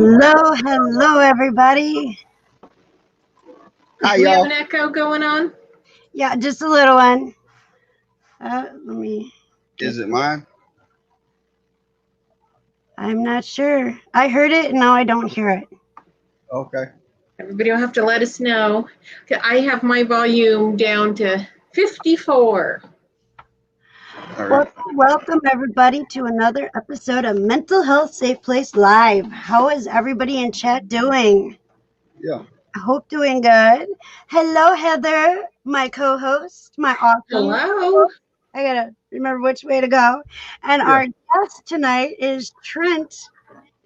Hello, everybody. Hi, Do we have y'all. an echo going on? Yeah, just a little one. Let me. Is it mine? I'm not sure. I heard it, and now I don't hear it. Okay. Everybody will have to let us know. I have my volume down to 54. All right. Welcome, everybody, to another episode of Mental Health Safe Place Live. How is everybody in chat doing? Yeah. I hope doing good. Hello, Heather, my co-host, my awesome. Hello. I gotta remember which way to go. And Yeah. our guest tonight is Trent.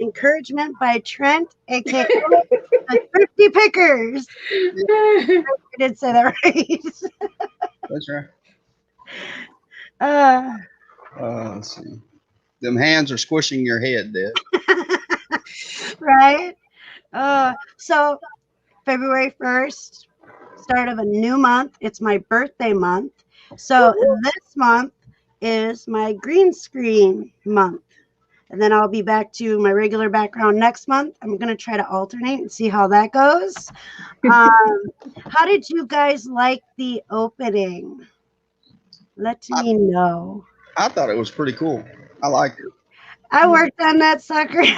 Encouragement by Trent, aka the Thrifty Pickers. I did say that right. That's right. uh, Let's see. Them hands are squishing your head, Dad. right. So February 1st, start of a new month. It's my birthday month. So this month is my green screen month. And then I'll be back to my regular background next month. I'm going to try to alternate and see how that goes. How did you guys like the opening? Let me know. I thought it was pretty cool. I liked it. I worked on that sucker and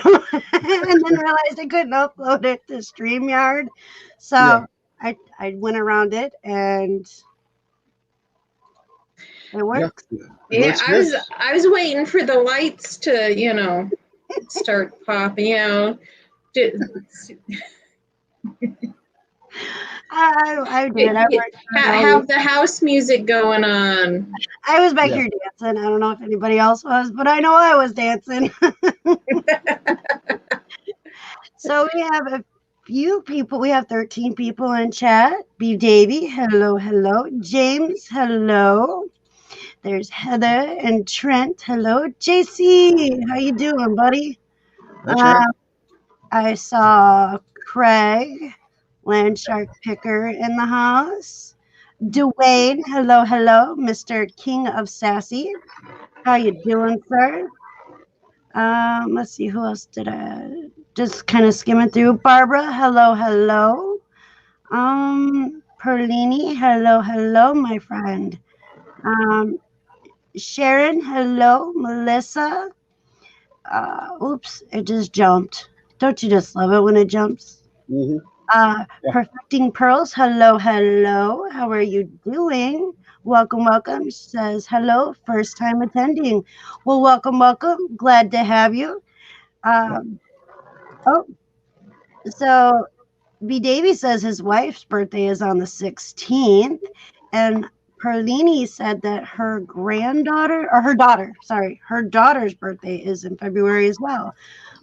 then realized I couldn't upload it to StreamYard. So Yeah. I went around it and it worked. Yeah, I was waiting for the lights to, start popping out. I did. Have the house music going on. I was back here dancing. I don't know if anybody else was, but I know I was dancing. So we have a few people. We have 13 people in chat. B. Davy, hello. James, hello. There's Heather and Trent. Hello. JC, how you doing, buddy? That's right. I saw Craig, Landshark Picker in the house. Dwayne, hello, Mr. King of Sassy. How you doing, sir? Let's see, who else did I just kind of skimming through? Barbara, hello. Perlini, hello, my friend. Sharon, hello. Melissa. Oops, it just jumped. Don't you just love it when it jumps? Mm-hmm. Perfecting Pearls, hello. How are you doing? Welcome. She says hello, first time attending. Well, welcome. Glad to have you. So B. Davy says his wife's birthday is on the 16th, and Perlini said that her daughter's birthday is in February as well.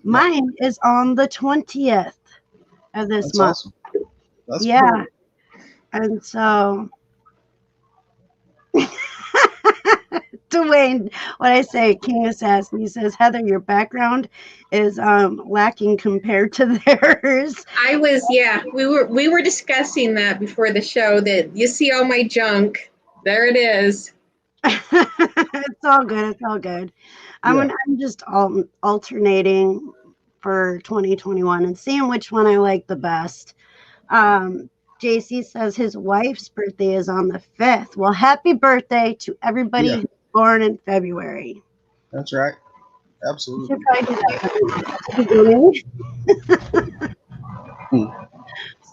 Mine is on the 20th of this month. Awesome. That's cool. Cool. And so Dwayne, what I say, King Assassin, he says, Heather, your background is lacking compared to theirs. We were discussing that before the show, that you see all my junk. There it is. It's all good. I'm just alternating for 2021 and seeing which one I like the best. JC says his wife's birthday is on the 5th. Well, happy birthday to everybody who's born in February. That's right. Absolutely.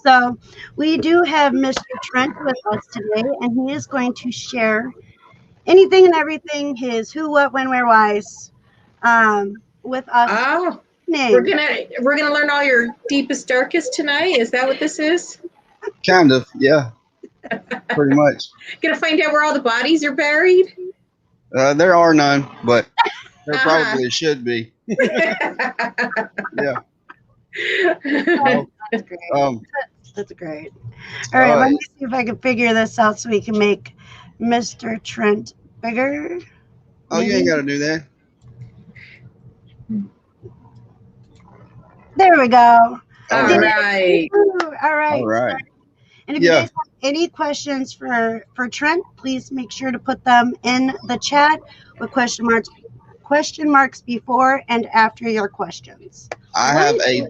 So we do have Mr. Trent with us today, and he is going to share anything and everything, his who, what, when, where, whys, with us. Oh, we're gonna learn all your deepest, darkest tonight. Is that what this is? Kind of, yeah. Pretty much. Gonna find out where all the bodies are buried? There are none, but there probably should be. Yeah. That's great. That's great. All right, let me see if I can figure this out so we can make Mr. Trent bigger. Oh, you ain't got to do that. There we go. All right. And if you guys have any questions for Trent, please make sure to put them in the chat with question marks before and after your questions. I have a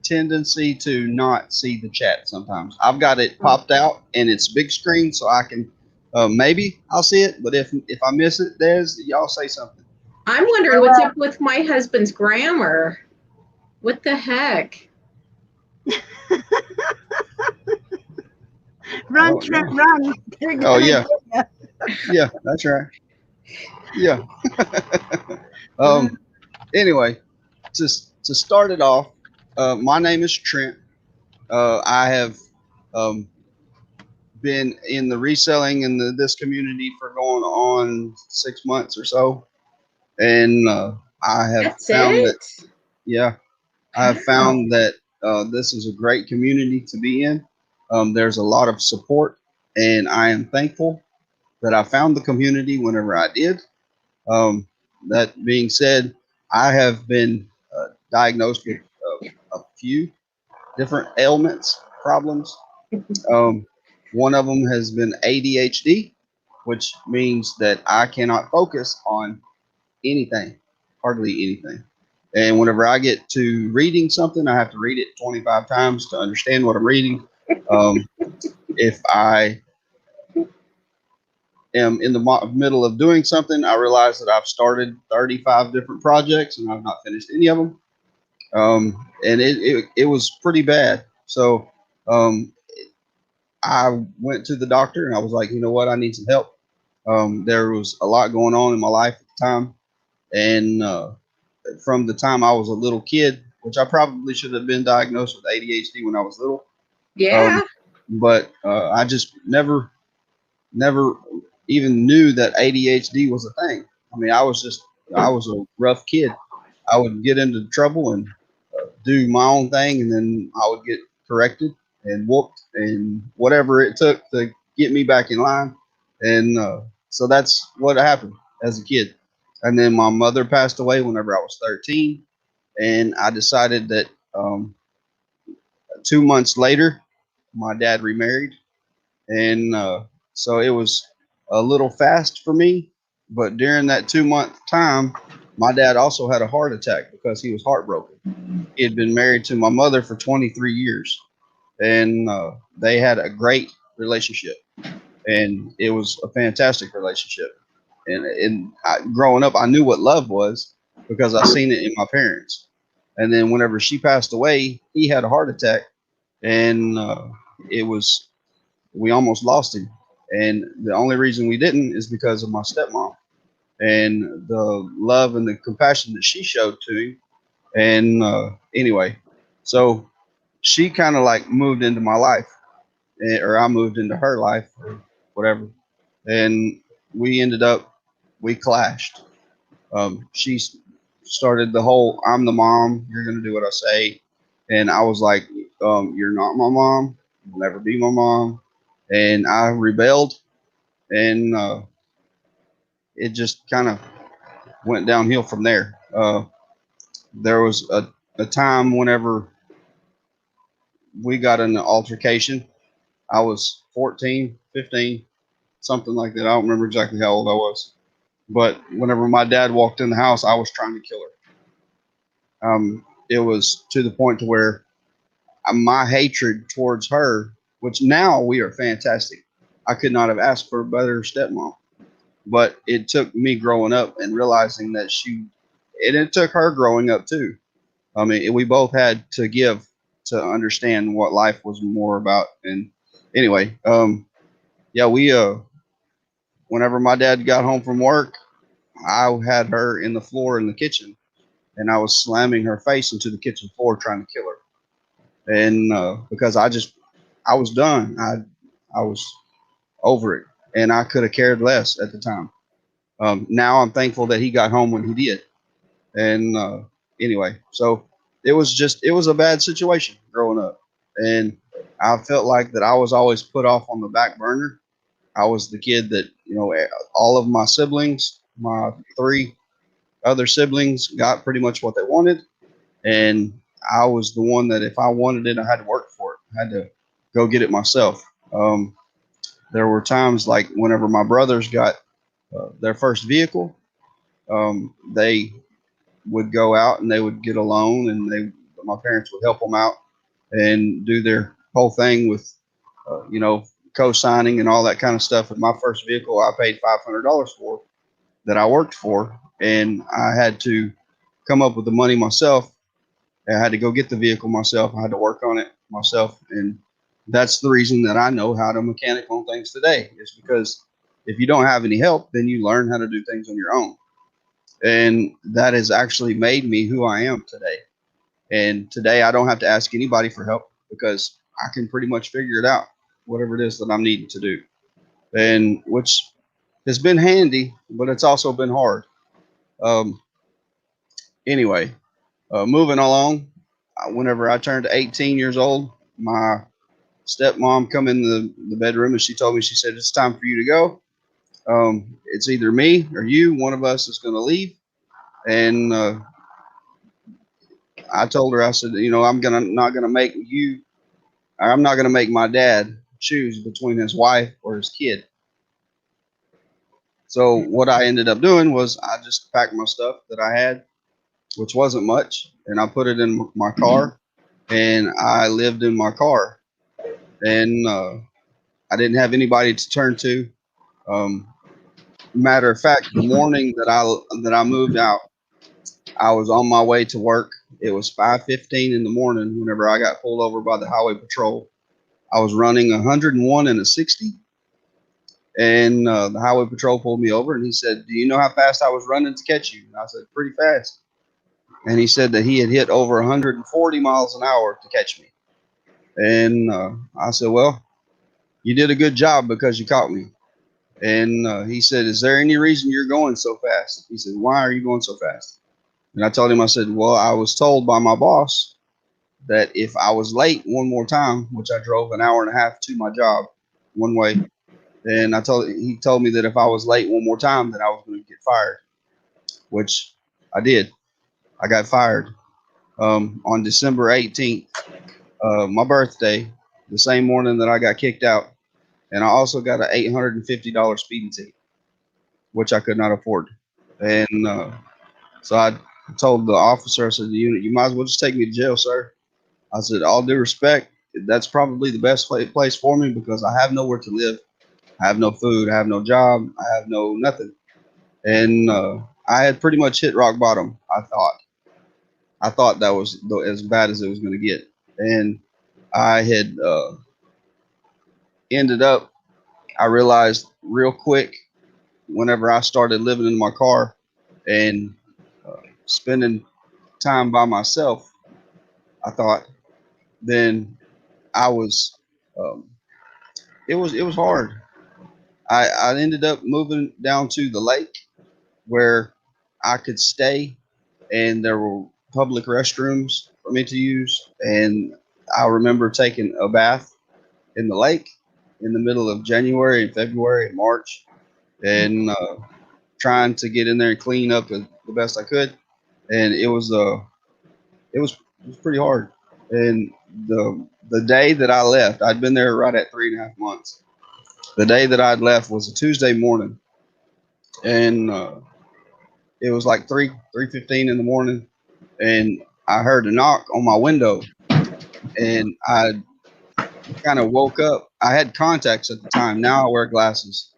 tendency to not see the chat sometimes. I've got it popped out and it's big screen, so I can maybe I'll see it. But if I miss it, Des, y'all say something. I'm wondering what's up with my husband's grammar. What the heck? Run, Trent, run. Oh yeah, yeah, that's right. Yeah. Anyway, to start it off, my name is Trent. I have um, been in the reselling in this community for going on 6 months or so, and I have That's found that it? yeah, I have found that this is a great community to be in. There's a lot of support, and I am thankful that I found the community whenever I did. Um, that being said, I have been diagnosed with a few different ailments, problems. Um, one of them has been ADHD, which means that I cannot focus on anything, hardly anything. And whenever I get to reading something, I have to read it 25 times to understand what I'm reading. Um, if I am in the middle of doing something, I realize that I've started 35 different projects and I've not finished any of them. And it was pretty bad. So um, I went to the doctor and I was like, you know what, I need some help. There was a lot going on in my life at the time. And from the time I was a little kid, which I probably should have been diagnosed with ADHD when I was little. Yeah. But I just never even knew that ADHD was a thing. I mean, I was a rough kid. I would get into trouble and do my own thing, and then I would get corrected and whooped and whatever it took to get me back in line. And so that's what happened as a kid. And then my mother passed away whenever I was 13, and I decided that 2 months later, my dad remarried, and so it was a little fast for me. But during that 2 month time, my dad also had a heart attack because he was heartbroken. He had been married to my mother for 23 years, and they had a great relationship, and it was a fantastic relationship. Growing up, I knew what love was because I seen it in my parents. And then whenever she passed away, he had a heart attack, and it was we almost lost him. And the only reason we didn't is because of my stepmom and the love and the compassion that she showed to him. And anyway, so she kind of like moved into my life, or I moved into her life, or whatever. And we ended up, we clashed. She started the whole "I'm the mom, you're gonna do what I say," and I was like, "You're not my mom. You'll never be my mom." And I rebelled, and it just kind of went downhill from there. There was a time whenever we got in an altercation. I was 14, 15, something like that. I don't remember exactly how old I was. But whenever my dad walked in the house, I was trying to kill her. It was to the point to where my hatred towards her, which now we are fantastic. I could not have asked for a better stepmom. But it took me growing up and realizing that and it took her growing up too. I mean, we both had to give to understand what life was more about. And anyway, yeah, whenever my dad got home from work, I had her in the floor in the kitchen, and I was slamming her face into the kitchen floor trying to kill her. And because I was done. I was over it, and I could have cared less at the time. Now I'm thankful that he got home when he did. And anyway, so it was a bad situation growing up, and I felt like that I was always put off on the back burner. I was the kid that all of my siblings, my three other siblings, got pretty much what they wanted, and I was the one that if I wanted it, I had to work for it. I had to go get it myself. There were times like whenever my brothers got their first vehicle, they would go out and they would get a loan, and but my parents would help them out and do their whole thing with, co-signing and all that kind of stuff. And my first vehicle, I paid $500 for that I worked for, and I had to come up with the money myself. I had to go get the vehicle myself. I had to work on it myself, and that's the reason that I know how to mechanic on things today. Is because if you don't have any help, then you learn how to do things on your own, and that has actually made me who I am today. And today I don't have to ask anybody for help because I can pretty much figure it out, whatever it is that I'm needing to do, and which has been handy, but it's also been hard. Um, anyway, moving along, whenever I turned 18 years old, my stepmom come in the bedroom and she told me, she said, it's time for you to go. It's either me or you. One of us is going to leave. And I told her, I said, I'm not gonna make you. I'm not gonna make my dad choose between his wife or his kid. So what I ended up doing was I just packed my stuff that I had, which wasn't much, and I put it in my car, and I lived in my car, and I didn't have anybody to turn to. Um, Matter of fact, the morning that I moved out, I was on my way to work. It was 5:15 in the morning whenever I got pulled over by the highway patrol. I was running 101 and a 60, and the highway patrol pulled me over and he said, "Do you know how fast I was running to catch you?" And I said, "Pretty fast." And he said that he had hit over 140 miles an hour to catch me. And I said, "Well, you did a good job because you caught me." And he said, "Is there any reason you're going so fast?" He said, "Why are you going so fast?" And I told him, I said, "Well, I was told by my boss that if I was late one more time, which I drove an hour and a half to my job one way, and he told me that if I was late one more time, that I was going to get fired," which I did. I got fired on December 18th, my birthday, the same morning that I got kicked out, and I also got an $850 speeding ticket, which I could not afford. And so I told the officer, I said, "You might as well just take me to jail, sir." I said, "All due respect, that's probably the best place for me because I have nowhere to live. I have no food. I have no job. I have no nothing." And I had pretty much hit rock bottom. I thought that was as bad as it was going to get, and I had ended up. I realized real quick whenever I started living in my car and spending time by myself. I thought then I was. Um, it was hard. I ended up moving down to the lake where I could stay, and there were public restrooms for me to use. And I remember taking a bath in the lake in the middle of January and February and March, and trying to get in there and clean up the best I could. And it was pretty hard. And the day that I left, I'd been there right at 3.5 months. The day that I'd left was a Tuesday morning, and it was like 3:15 in the morning, and I heard a knock on my window, and I kind of woke up. I had contacts at the time. Now I wear glasses,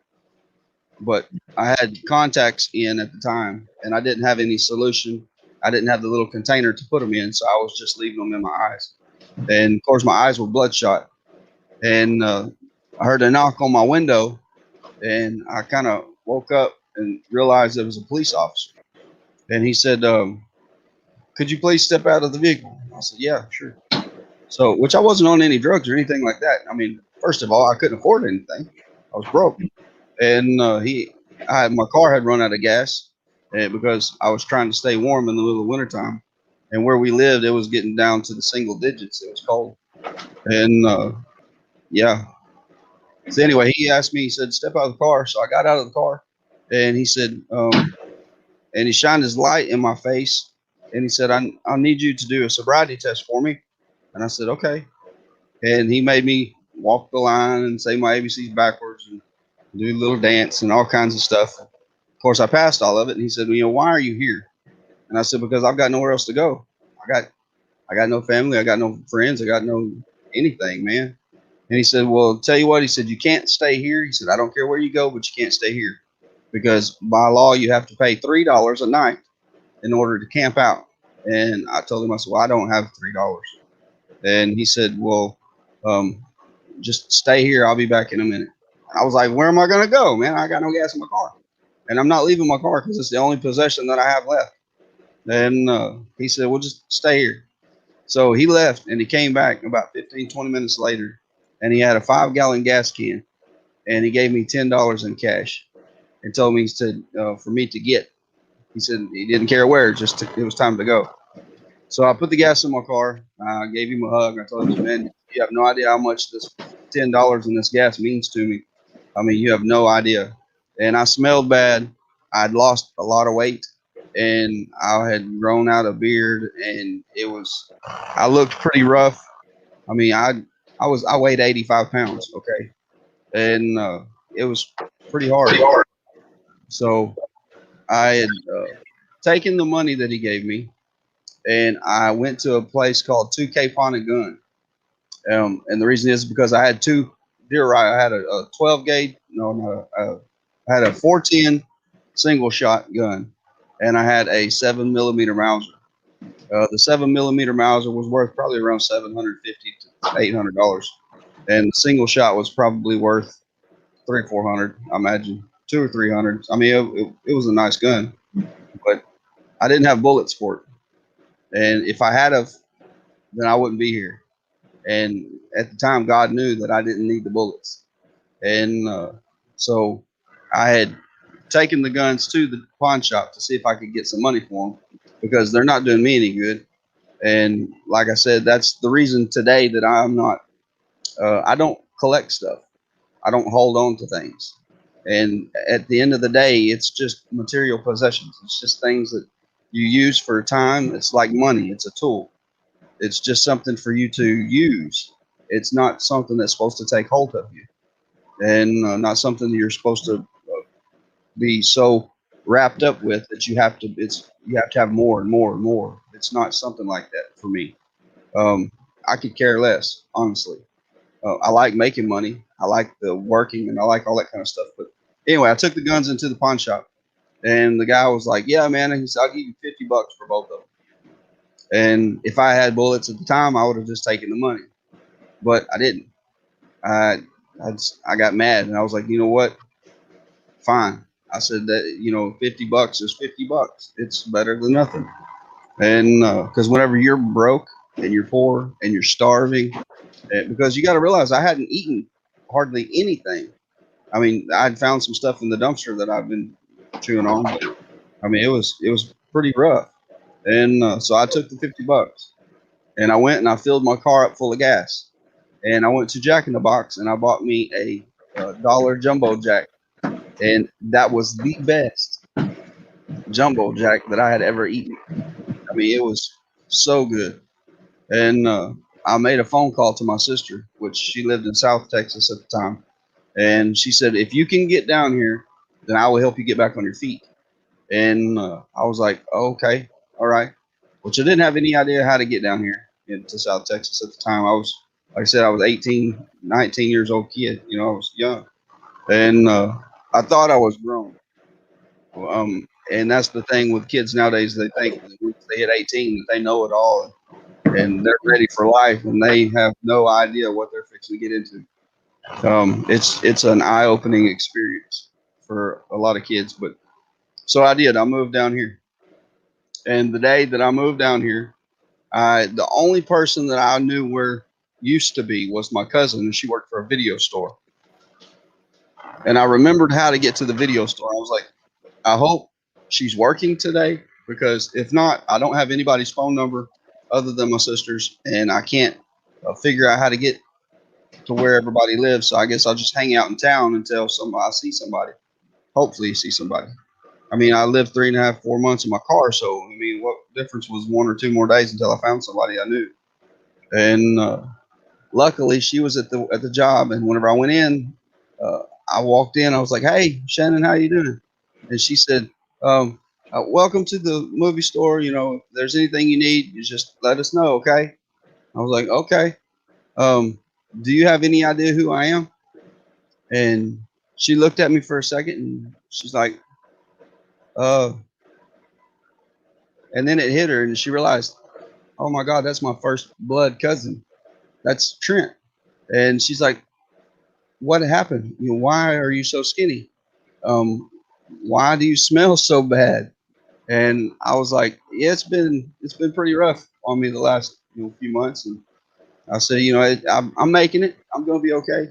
but I had contacts in at the time, and I didn't have any solution. I didn't have the little container to put them in, so I was just leaving them in my eyes. And of course, my eyes were bloodshot. And I heard a knock on my window, and I kind of woke up and realized it was a police officer. And he said, "Could you please step out of the vehicle?" I said, "Yeah, sure." So, which I wasn't on any drugs or anything like that. I mean, first of all, I couldn't afford anything. I was broke, and my car had run out of gas, because I was trying to stay warm in the middle of wintertime, and where we lived, it was getting down to the single digits. It was cold, and yeah. So anyway, he asked me. He said, "Step out of the car." So I got out of the car, and he said, and he shined his light in my face, and he said, I need you to do a sobriety test for me." And I said, "Okay." And he made me walk the line and say my ABCs backwards and do a little dance and all kinds of stuff. Of course, I passed all of it. And he said, "Well, why are you here?" And I said, "Because I've got nowhere else to go. I got I got no family. I got no friends. I got no anything, man. And he said, well, tell you what, he said, you can't stay here. He said, I don't care where you go, but you can't stay here because by law, you have to pay $3 a night in order to camp out. And I told him, I said, well, I don't have $3. And he said, well, um, just stay here. I'll be back in a minute. I was like, where am I going to go, man? I got no gas in my car. And I'm not leaving my car because it's the only possession that I have left. And he said, well, just stay here. So he left and he came back about 15, 20 minutes later. And he had a 5-gallon gas can. And he gave me $10 in cash and told me, he said, for me to get. He said he didn't care where, it was time to go. So I put the gas in my car. I gave him a hug. I told him, man, you have no idea how much this $10 in this gas means to me. I mean, you have no idea. And I smelled bad. I'd lost a lot of weight, and I had grown out a beard, and I looked pretty rough. I mean, I weighed 85 pounds. Okay. And it was pretty hard. So I had taken the money that he gave me, and I went to a place called 2K Pawn and Gun. And the reason is because I had two deer rifles. I had a 12 gauge, no, I had a 410 single shot gun, and I had a 7mm Mauser. The 7mm Mauser was worth probably around $750 to $800, and the single shot was probably worth 300-400, I imagine, 200 or 300. I mean, it was a nice gun, but I didn't have bullets for it. And if I had of, then I wouldn't be here. And at the time, God knew that I didn't need the bullets. And so I had taken the guns to the pawn shop to see if I could get some money for them because they're not doing me any good. And like I said, that's the reason today that I'm not, I don't collect stuff. I don't hold on to things. And at the end of the day, it's just material possessions. It's just things that you use for a time. It's like money. It's a tool. It's just something for you to use. It's not something that's supposed to take hold of you, and not something that you're supposed to be so wrapped up with that you have to have more and more and more. It's not something like that for me. Um, I could care less, honestly. I like making money. I like the working, and I like all that kind of stuff. But anyway, I took the guns into the pawn shop, and the guy was like, "Yeah, man," and he said, "I'll give you $50 for both of them." And if I had bullets at the time, I would have just taken the money, but I didn't. I I got mad, and I was like, you know what? Fine. I said that $50 is $50. It's better than nothing. And because whenever you're broke and you're poor and you're starving, because you got to realize I hadn't eaten hardly anything. I mean, I'd found some stuff in the dumpster that I've been chewing on, but I mean, it was pretty rough. And so I took the $50 and I went and I filled my car up full of gas. And I went to Jack in the Box and I bought me a dollar jumbo jack, and that was the best jumbo jack that I had ever eaten. I mean, it was so good. And I made a phone call to my sister, which she lived in South Texas at the time, and she said, "If you can get down here, then I will help you get back on your feet." And I was like, oh, "Okay, all right," which I didn't have any idea how to get down here into South Texas at the time. I was, like I said, I was 18, 19 years old kid. I was young, and I thought I was grown. And that's the thing with kids nowadays. They think that once they hit 18 that they know it all, and they're ready for life, and they have no idea what they're fixing to get into. It's an eye-opening experience for a lot of kids. But so I did. I moved down here, and the day that I moved down here, the only person that I knew where used to be was my cousin, and she worked for a video store. And I remembered how to get to the video store. I was like, I hope she's working today, because if not, I don't have anybody's phone number other than my sister's, and I can't figure out how to get to where everybody lives. So I guess I'll just hang out in town until I see somebody. Hopefully, see somebody. I mean, I lived 3.5, 4 months in my car, so I mean, what difference was 1 or 2 more days until I found somebody I knew? And luckily, she was at the job, and whenever I went in, I walked in. I was like, "Hey, Shannon, how you doing?" And she said, welcome to the movie store. If there's anything you need, you just let us know, okay? I was like, okay. Um, do you have any idea who I am? And she looked at me for a second and she's like, uh, and then it hit her and she realized, oh my God, that's my first blood cousin. That's Trent. And she's like, what happened? Why are you so skinny? Um, why do you smell so bad? And I was like, yeah, it's been pretty rough on me the last few months. And I said, I'm making it. I'm gonna be okay.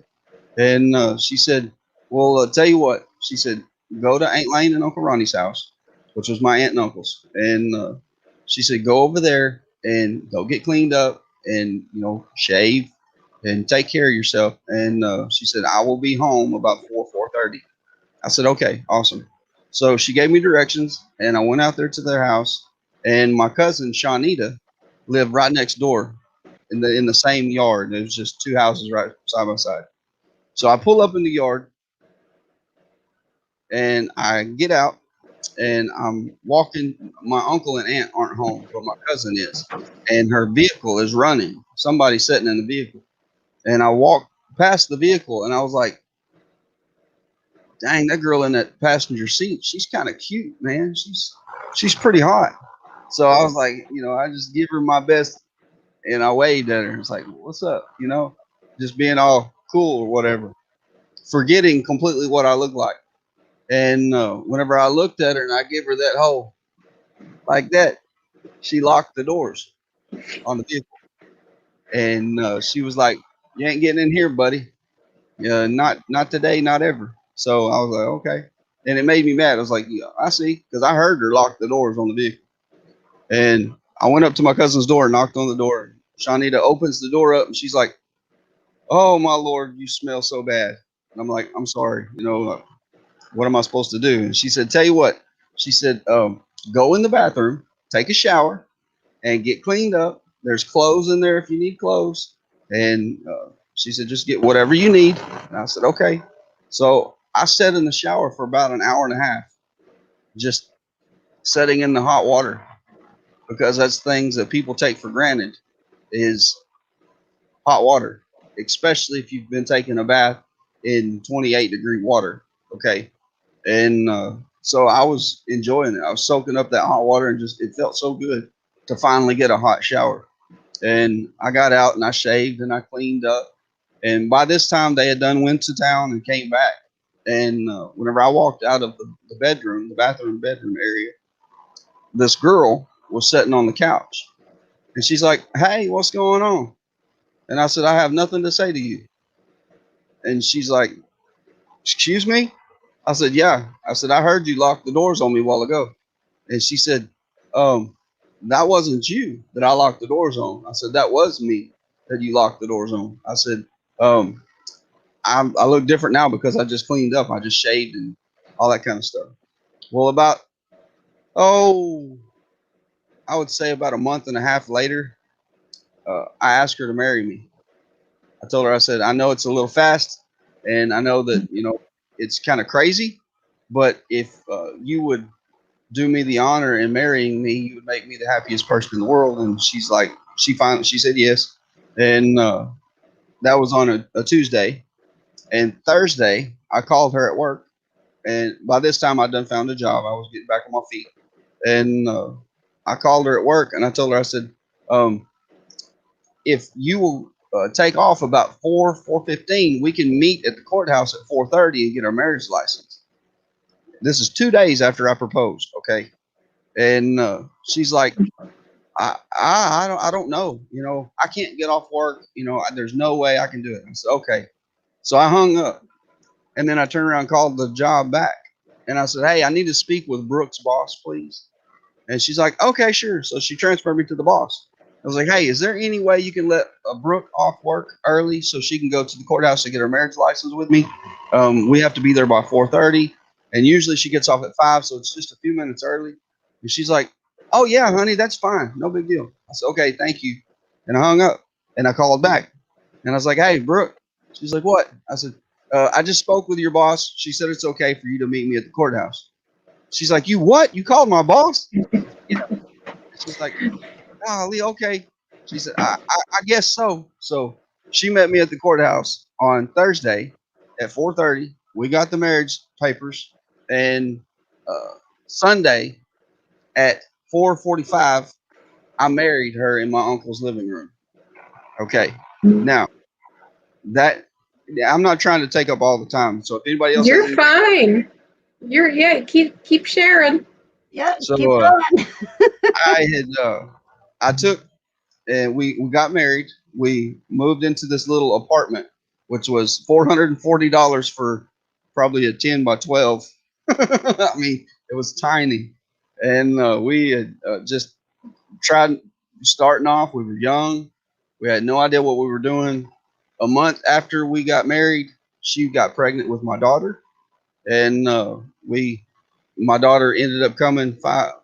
And she said, well, tell you what. She said, go to Aunt Lane and Uncle Ronnie's house, which was my aunt and uncle's. And she said, go over there and go get cleaned up and shave and take care of yourself. And she said, I will be home about 4:30. I said, okay, awesome. So she gave me directions, and I went out there to their house. And my cousin Shawnita lived right next door in the same yard. It was just two houses right side by side. So I pull up in the yard, and I get out, and I'm walking. My uncle and aunt aren't home, but my cousin is, and her vehicle is running. Somebody's sitting in the vehicle, and I walk past the vehicle, and I was like, dang, that girl in that passenger seat, she's kind of cute, man. She's pretty hot. So I was like, I just give her my best and I waved at her. It's like, what's up? Just being all cool or whatever, forgetting completely what I look like. And whenever I looked at her and I gave her that hole like that, she locked the doors on the vehicle. And she was like, you ain't getting in here, buddy. Not today, not ever. So I was like, okay. And it made me mad. I was like, yeah, I see, because I heard her lock the doors on the vehicle. And I went up to my cousin's door, knocked on the door. Shawnita opens the door up, and she's like, "Oh my lord, you smell so bad." And I'm like, "I'm sorry. What am I supposed to do?" And she said, "Tell you what." She said, "Go in the bathroom, take a shower, and get cleaned up. There's clothes in there if you need clothes." And she said, "Just get whatever you need." And I said, "Okay." So I sat in the shower for about an hour and a half, just sitting in the hot water, because that's things that people take for granted is hot water, especially if you've been taking a bath in 28-degree water. Okay. And so I was enjoying it. I was soaking up that hot water and just, it felt so good to finally get a hot shower. And I got out and I shaved and I cleaned up. And by this time, they had done went to town and came back. And whenever I walked out of the bedroom, the bedroom area, this girl was sitting on the couch. And she's like, "Hey, what's going on?" And I said, "I have nothing to say to you." And she's like, "Excuse me?" I said, "Yeah." I said, "I heard you lock the doors on me a while ago." And she said, um, "That wasn't you that I locked the doors on." I said, "That was me that you locked the doors on." I said, um, I look different now because I just cleaned up. I just shaved and all that kind of stuff. Well, oh, I would say about a month and a half later, I asked her to marry me. I told her, I said, I know it's a little fast, and I know that it's kind of crazy, but if you would do me the honor in marrying me, you would make me the happiest person in the world. And she's like, she said yes, and that was on a Tuesday. And Thursday, I called her at work, and by this time I'd done found a job. I was getting back on my feet, and I called her at work, and I told her, I said, um, if you will take off about 4:15, we can meet at the courthouse at 4:30 and get our marriage license. This is 2 days after I proposed, okay? And she's like, I don't know, I can't get off work, there's no way I can do it. I said, okay. So I hung up, and then I turned around and called the job back, and I said, hey, I need to speak with Brooke's boss, please. And she's like, okay, sure. So she transferred me to the boss. I was like, hey, is there any way you can let Brooke off work early so she can go to the courthouse to get her marriage license with me? We have to be there by 4:30, and usually she gets off at 5, so it's just a few minutes early. And she's like, oh yeah, honey, that's fine, no big deal. I said, okay, thank you. And I hung up, and I called back, and I was like, hey, Brooke. She's like, what? I said, I just spoke with your boss. She said it's okay for you to meet me at the courthouse. She's like, you what? You called my boss? You know, she's like, golly, okay. She said, I guess so. So she met me at the courthouse on Thursday at 4:30. We got the marriage papers, and Sunday at 4:45, I married her in my uncle's living room. Okay. Now that I'm not trying to take up all the time. So if anybody else has You're anything, fine. Keep sharing. Yeah, so keep going. I had I took and we got married. We moved into this little apartment, which was $440 for probably a 10 by 12. I mean, it was tiny, and we had just tried starting off. We were young. We had no idea what we were doing. A month after we got married, she got pregnant with my daughter, and my daughter ended up coming about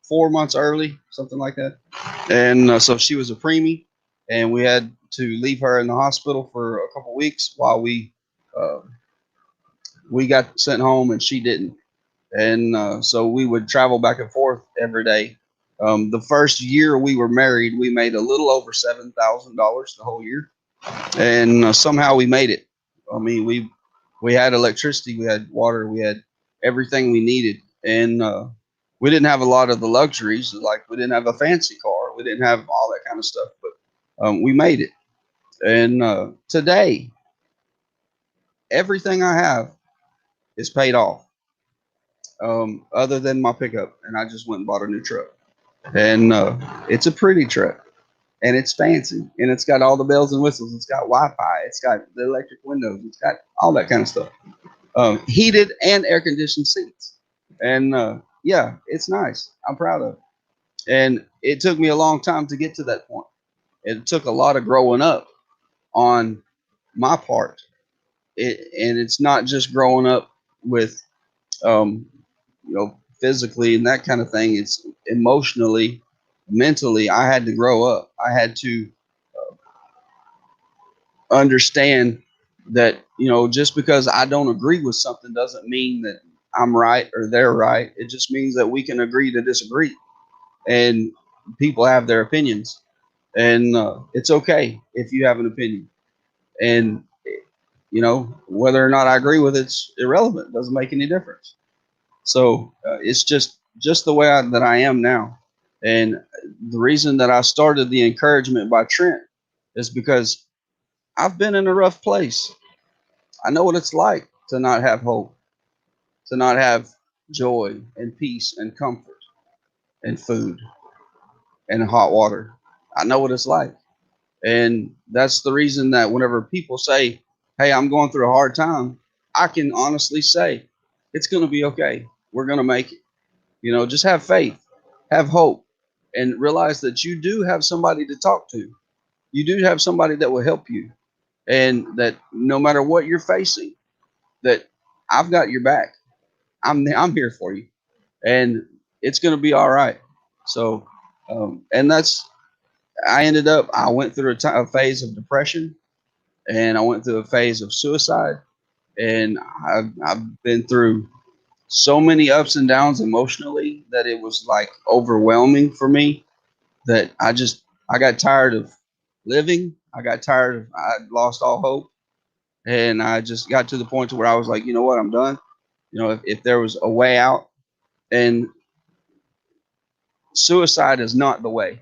4 months early, something like that. And so she was a preemie, and we had to leave her in the hospital for a couple weeks while uh, we got sent home, and she didn't. And so we would travel back and forth every day. The first year we were married, we made a little over $7,000 the whole year, and somehow we made it. I mean, we had electricity, we had water, we had everything we needed, and we didn't have a lot of the luxuries. Like we didn't have a fancy car, we didn't have all that kind of stuff, but we made it. And today, everything I have is paid off, other than my pickup, and I just went and bought a new truck, and it's a pretty truck. And it's fancy, and it's got all the bells and whistles. It's got Wi-Fi. It's got the electric windows. It's got all that kind of stuff. Heated and air conditioned seats. And yeah, it's nice. I'm proud of it. And it took me a long time to get to that point. It took a lot of growing up on my part. And it's not just growing up with, um, physically and that kind of thing. It's emotionally, mentally. I had to grow up. I had to understand that just because I don't agree with something doesn't mean that I'm right or they're right. It just means that we can agree to disagree, and people have their opinions, and it's okay if you have an opinion, and whether or not I agree with it's irrelevant. It doesn't make any difference. So it's just the way that I am now, and the reason that I started the encouragement by Trent is because I've been in a rough place. I know what it's like to not have hope, to not have joy and peace and comfort and food and hot water. I know what it's like. And that's the reason that whenever people say, hey, I'm going through a hard time, I can honestly say, it's going to be okay. We're going to make it. Just have faith, have hope, and realize that you do have somebody to talk to. You do have somebody that will help you. And that no matter what you're facing, that I've got your back. I'm here for you, and it's gonna be all right. So, and that's I went through a phase of depression, and I went through a phase of suicide, and I've been through so many ups and downs emotionally that it was like overwhelming for me. That I got tired of living. I lost all hope, and I just got to the point to where I was like, you know what, I'm done. If there was a way out, and suicide is not the way.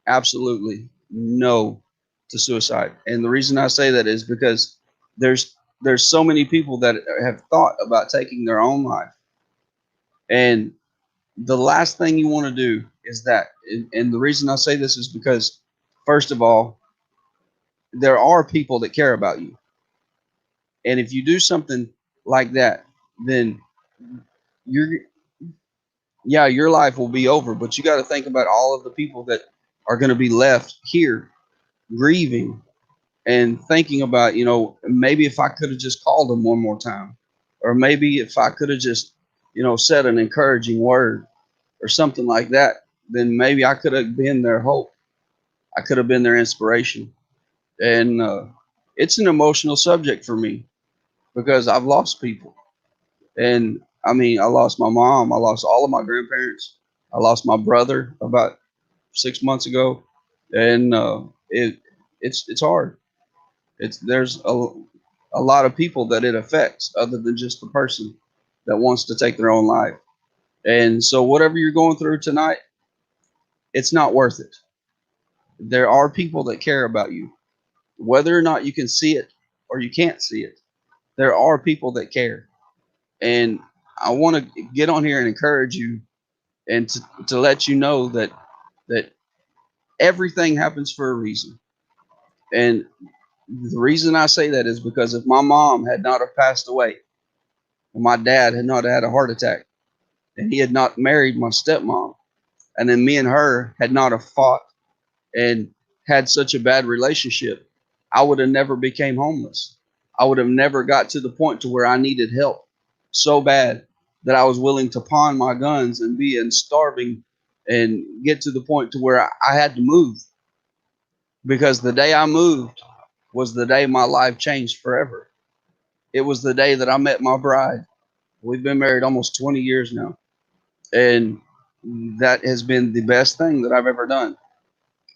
Absolutely no to suicide. And the reason I say that is because there's so many people that have thought about taking their own life. And the last thing you want to do is that. And the reason I say this is because, first of all, there are people that care about you. And if you do something like that, then you're yeah, your life will be over, but you got to think about all of the people that are going to be left here grieving and thinking about, maybe if I could have just called them one more time, or maybe if I could have just, said an encouraging word or something like that, then maybe I could have been their hope. I could have been their inspiration. And it's an emotional subject for me because I've lost people. And I mean, I lost my mom. I lost all of my grandparents. I lost my brother about 6 months ago, and it's hard. There's a lot of people that it affects, other than just the person that wants to take their own life. And so, whatever you're going through tonight, it's not worth it. There are people that care about you, whether or not you can see it or you can't see it. There are people that care, and I want to get on here and encourage you and to let you know that everything happens for a reason. And the reason I say that is because if my mom had not have passed away, and my dad had not had a heart attack, and he had not married my stepmom, and then me and her had not have fought and had such a bad relationship, I would have never became homeless. I would have never got to the point to where I needed help so bad that I was willing to pawn my guns and be in starving and get to the point to where I had to move, because the day I moved was the day my life changed forever. It was the day that I met my bride. We've been married almost 20 years now, and that has been the best thing that I've ever done.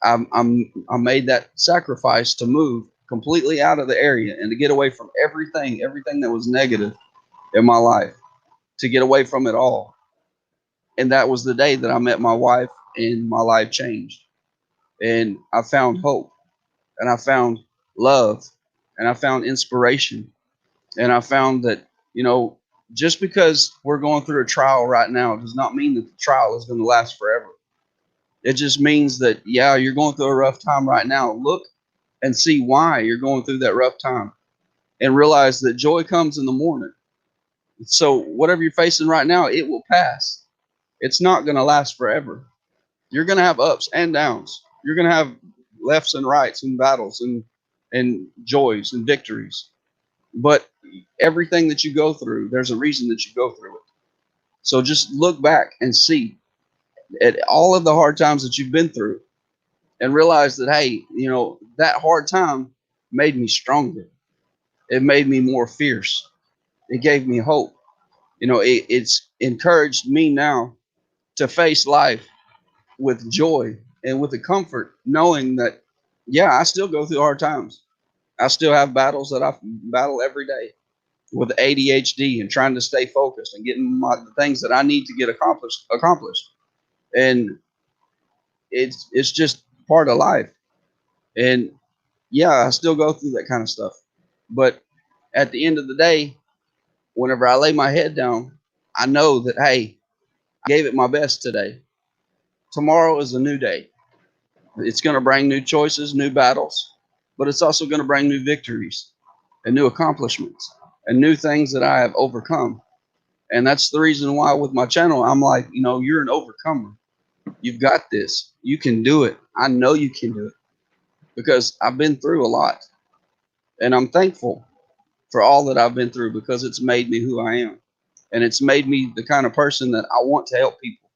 I made that sacrifice to move completely out of the area and to get away from everything that was negative in my life, to get away from it all. And that was the day that I met my wife and my life changed. And I found hope, and I found love, and I found inspiration. And I found that, just because we're going through a trial right now does not mean that the trial is going to last forever. It just means that, yeah, you're going through a rough time right now. Look and see why you're going through that rough time, and realize that joy comes in the morning. So whatever you're facing right now, it will pass. It's not going to last forever. You're going to have ups and downs. You're going to have lefts and rights and battles and joys and victories. But everything that you go through, there's a reason that you go through it. So just look back and see at all of the hard times that you've been through, and realize that, hey, that hard time made me stronger. It made me more fierce. It gave me hope. It's encouraged me now to face life with joy and with the comfort, knowing that, yeah, I still go through hard times. I still have battles that I battle every day with ADHD and trying to stay focused and getting the things that I need to get accomplished. And it's just part of life. And yeah, I still go through that kind of stuff. But at the end of the day, whenever I lay my head down, I know that, hey, I gave it my best today. Tomorrow is a new day. It's going to bring new choices, new battles, but it's also going to bring new victories and new accomplishments and new things that I have overcome. And that's the reason why with my channel, I'm like, you're an overcomer. You've got this. You can do it. I know you can do it, because I've been through a lot. And I'm thankful for all that I've been through, because it's made me who I am. And it's made me the kind of person that I want to help people.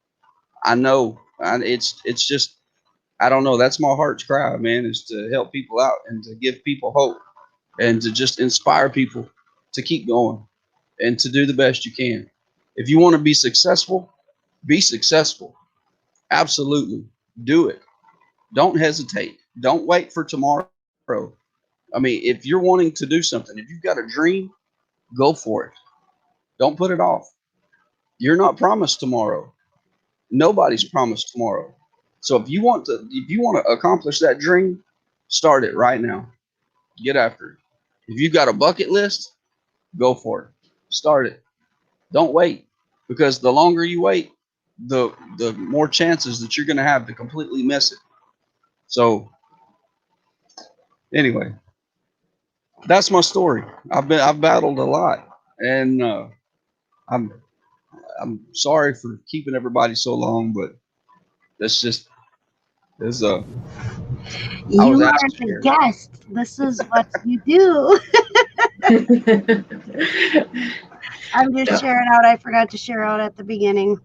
I know it's just, I don't know. That's my heart's cry, man, is to help people out and to give people hope and to just inspire people to keep going and to do the best you can. If you want to be successful, be successful. Absolutely. Do it. Don't hesitate. Don't wait for tomorrow. I mean, if you're wanting to do something, if you've got a dream, go for it. Don't put it off. You're not promised tomorrow. Nobody's promised tomorrow. So if you want to accomplish that dream, start it right now. Get after it. If you've got a bucket list, go for it. Start it. Don't wait, because the longer you wait, the more chances that you're going to have to completely miss it. So anyway, that's my story. I've battled a lot, and I'm I'm sorry for keeping everybody so long, but that's just is I You was are asked to the share. guest. This is what you do. I'm just sharing out. I forgot to share out at the beginning.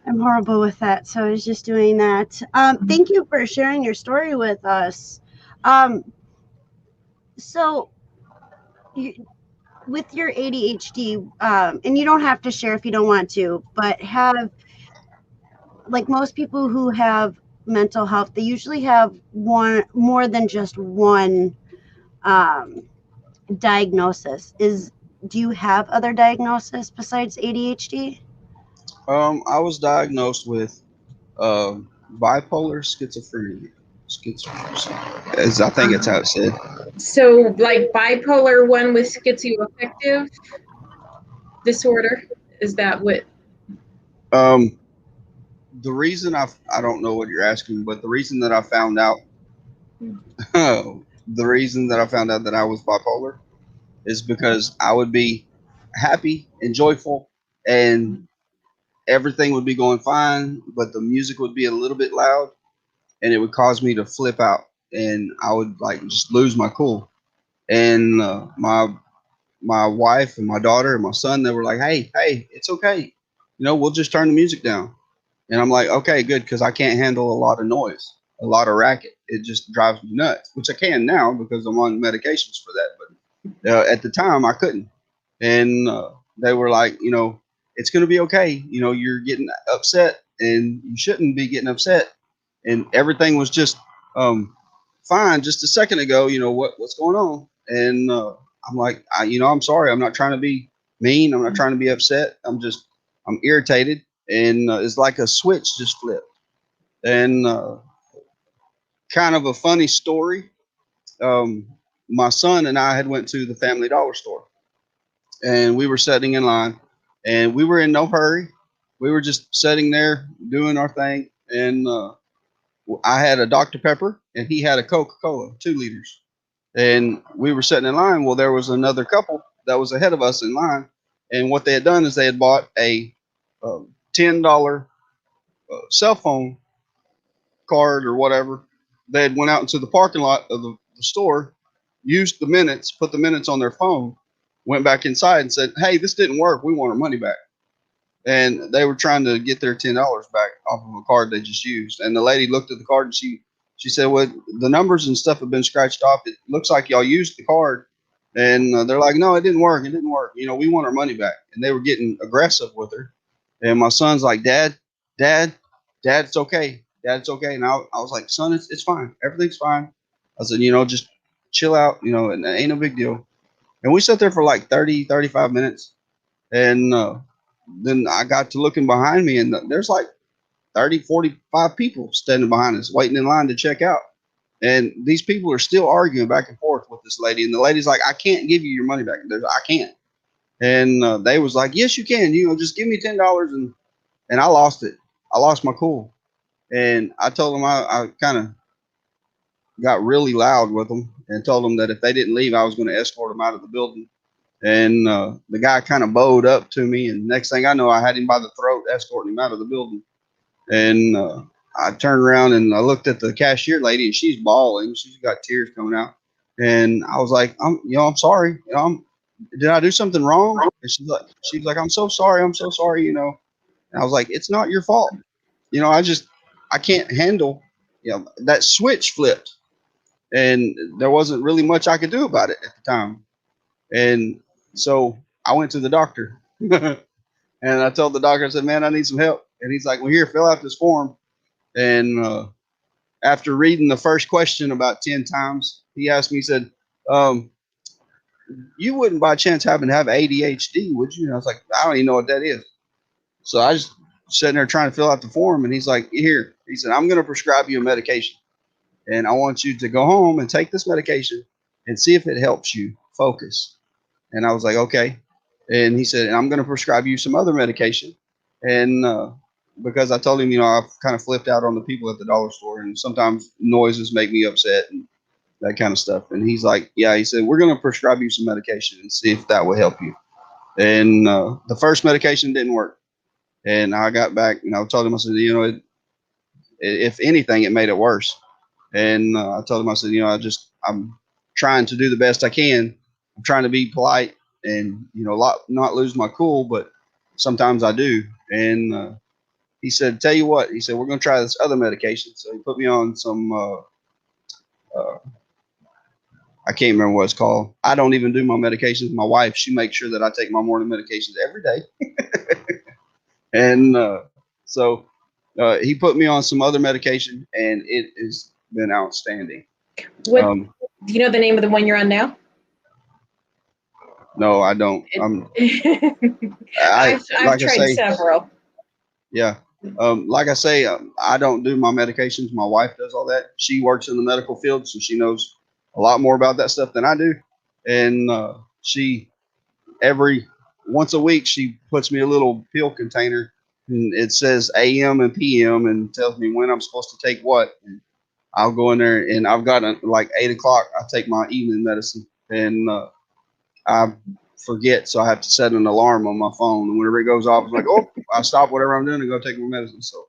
I'm horrible with that, so I was just doing that. Thank you for sharing your story with us. Um, so, you, with your ADHD, and you don't have to share if you don't want to, but have, like most people who have mental health, they usually have one more than just one um, diagnosis. Do you have other diagnosis besides ADHD? I was diagnosed with bipolar schizophrenia. Schizophrenia, as I think it's how it's said. So, like bipolar one with schizoaffective disorder, is that what? Um, the reason I don't know what you're asking, but the reason that I found out the reason that I found out that I was bipolar is because I would be happy and joyful and everything would be going fine, but the music would be a little bit loud and it would cause me to flip out and I would like just lose my cool. And my wife and my daughter and my son, they were like, hey, it's okay. We'll just turn the music down. And I'm like, okay, good, because I can't handle a lot of noise, a lot of racket. It just drives me nuts, which I can now because I'm on medications for that. But at the time, I couldn't. And they were like, it's going to be okay. You're getting upset and you shouldn't be getting upset. And everything was just fine just a second ago. What's going on? And I'm like, I'm sorry. I'm not trying to be mean. I'm not trying to be upset. I'm irritated. And it's like a switch just flipped. And kind of a funny story. Um, my son and I had went to the Family Dollar store, and we were sitting in line, and we were in no hurry. We were just sitting there doing our thing, and I had a Dr. Pepper, and he had a Coca-Cola, 2 liters, and we were sitting in line. Well, there was another couple that was ahead of us in line, and what they had done is they had bought a $10 cell phone card or whatever. They had went out into the parking lot of the store, used the minutes, put the minutes on their phone, went back inside and said, "Hey, this didn't work. We want our money back." And they were trying to get their $10 back off of a card they just used. And the lady looked at the card and she said, "Well, the numbers and stuff have been scratched off. It looks like y'all used the card." And they're like, "No, it didn't work. It didn't work. We want our money back." And they were getting aggressive with her. And my son's like, Dad, Dad, it's okay. Dad, it's okay." And I was like, "Son, it's fine. Everything's fine." I said, just chill out, and it ain't no big deal. And we sat there for like 30, 35 minutes. And then I got to looking behind me, and there's like 30, 45 people standing behind us waiting in line to check out. And these people are still arguing back and forth with this lady. And the lady's like, "I can't give you your money back." I can't. And they was like, "Yes, you can. Just give me $10." And I lost it. I lost my cool. And I told them I kind of got really loud with them and told them that if they didn't leave, I was going to escort them out of the building. And the guy kind of bowed up to me. And next thing I know, I had him by the throat, escorting him out of the building. And I turned around and I looked at the cashier lady, and she's bawling. She's got tears coming out. And I was like, I'm sorry. Did I do something wrong? And she's like, "I'm so sorry. I'm so sorry. And I was like, "It's not your fault. I can't handle, that switch flipped, and there wasn't really much I could do about it at the time." And so I went to the doctor, and I told the doctor, I said, "Man, I need some help." And he's like, "Well, here, fill out this form." And after reading the first question about 10 times, he asked me, he said, um, "You wouldn't by chance happen to have ADHD, would you?" And I was like, "I don't even know what that is." So I just sitting there trying to fill out the form, and he's like, "Here," he said, "I'm going to prescribe you a medication, and I want you to go home and take this medication and see if it helps you focus." And I was like, "Okay." And he said, "And I'm going to prescribe you some other medication." And because I told him, I've kind of flipped out on the people at the dollar store, and sometimes noises make me upset and that kind of stuff. And he's like, "Yeah," he said, "We're going to prescribe you some medication and see if that will help you." And the first medication didn't work. And I got back and I told him, I said, if anything, it made it worse. And I told him, I said, I'm trying to do the best I can. I'm trying to be polite and, not lose my cool, but sometimes I do. And he said, "Tell you what," he said, "we're going to try this other medication." So he put me on some I can't remember what it's called. I don't even do my medications. My wife, she makes sure that I take my morning medications every day. And so he put me on some other medication, and it has been outstanding. What do you know the name of the one you're on now? No, I don't. I've like I tried say, several. yeah. Like I say, I don't do my medications. My wife does all that. She works in the medical field, so she knows a lot more about that stuff than I do. And she every once a week she puts me a little pill container, and it says AM and PM and tells me when I'm supposed to take what. And I'll go in there, and I've got like 8 o'clock. I take my evening medicine, and I forget, so I have to set an alarm on my phone. And whenever it goes off, it's like, oh, I stop whatever I'm doing and go take my medicine. So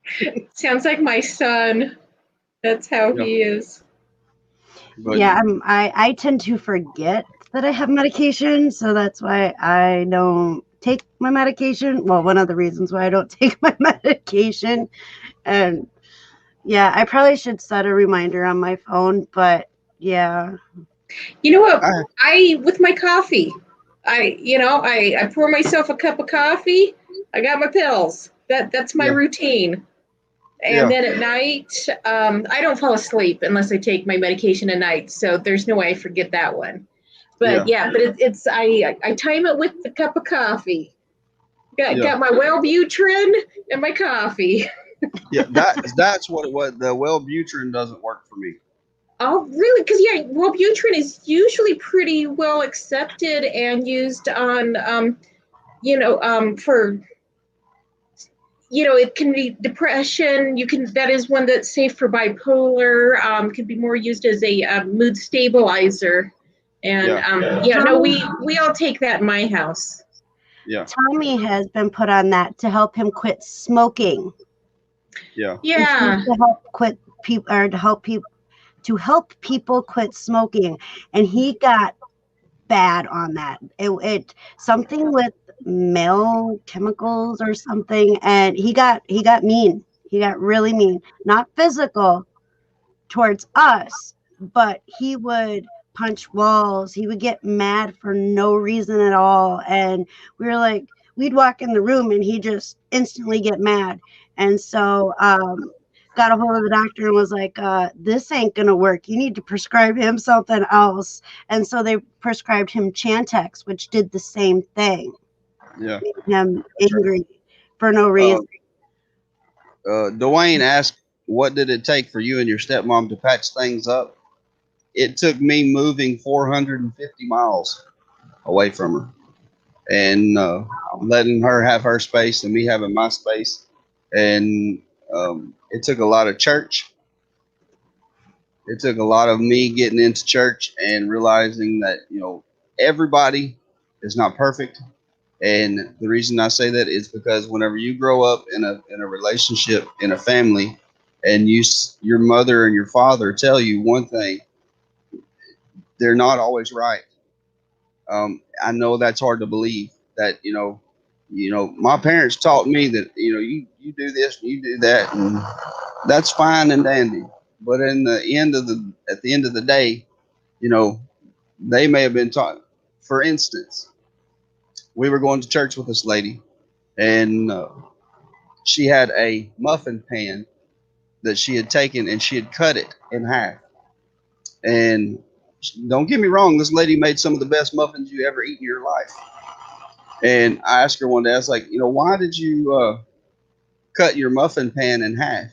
sounds like my son. That's how yeah. he is. But yeah, I tend to forget that I have medication, so that's why I don't take my medication. Well, one of the reasons why I don't take my medication. And yeah, I probably should set a reminder on my phone, but yeah. You know what? I with my coffee, I pour myself a cup of coffee. I got my pills. That's my routine. And then at night, I don't fall asleep unless I take my medication at night. So there's no way I forget that one. But it's I time it with the cup of coffee. Got my Wellbutrin and my coffee. yeah, that's what it was. The Wellbutrin doesn't work for me. Oh, really? Because Wellbutrin is usually pretty well accepted and used on, for, it can be depression. That is one that's safe for bipolar. Can be more used as a mood stabilizer. And we all take that in my house. Yeah. Tommy has been put on that to help him quit smoking. Yeah. To help quit people, or to help people quit smoking, and he got bad on that. It something with male chemicals or something, and he got mean. He got really mean, not physical towards us, but he would punch walls. He would get mad for no reason at all, and we were like, we'd walk in the room and he just instantly get mad. And so got a hold of the doctor and was like, this ain't gonna work, you need to prescribe him something else. And so they prescribed him Chantix, which did the same thing. Yeah. Made him angry for no reason. Dwayne asked, what did it take for you and your stepmom to patch things up? It took me moving 450 miles away from her, and letting her have her space and me having my space. And it took a lot of church. It took a lot of me getting into church and realizing that, everybody is not perfect. And the reason I say that is because whenever you grow up in a relationship, in a family, and your mother and your father tell you one thing, they're not always right. I know that's hard to believe. That my parents taught me that you do this and you do that, and that's fine and dandy. But at the end of the day, they may have been taught. For instance, we were going to church with this lady, and she had a muffin pan that she had taken and she had cut it in half. And don't get me wrong, this lady made some of the best muffins you ever eat in your life. And I asked her one day, I was like, why did you cut your muffin pan in half?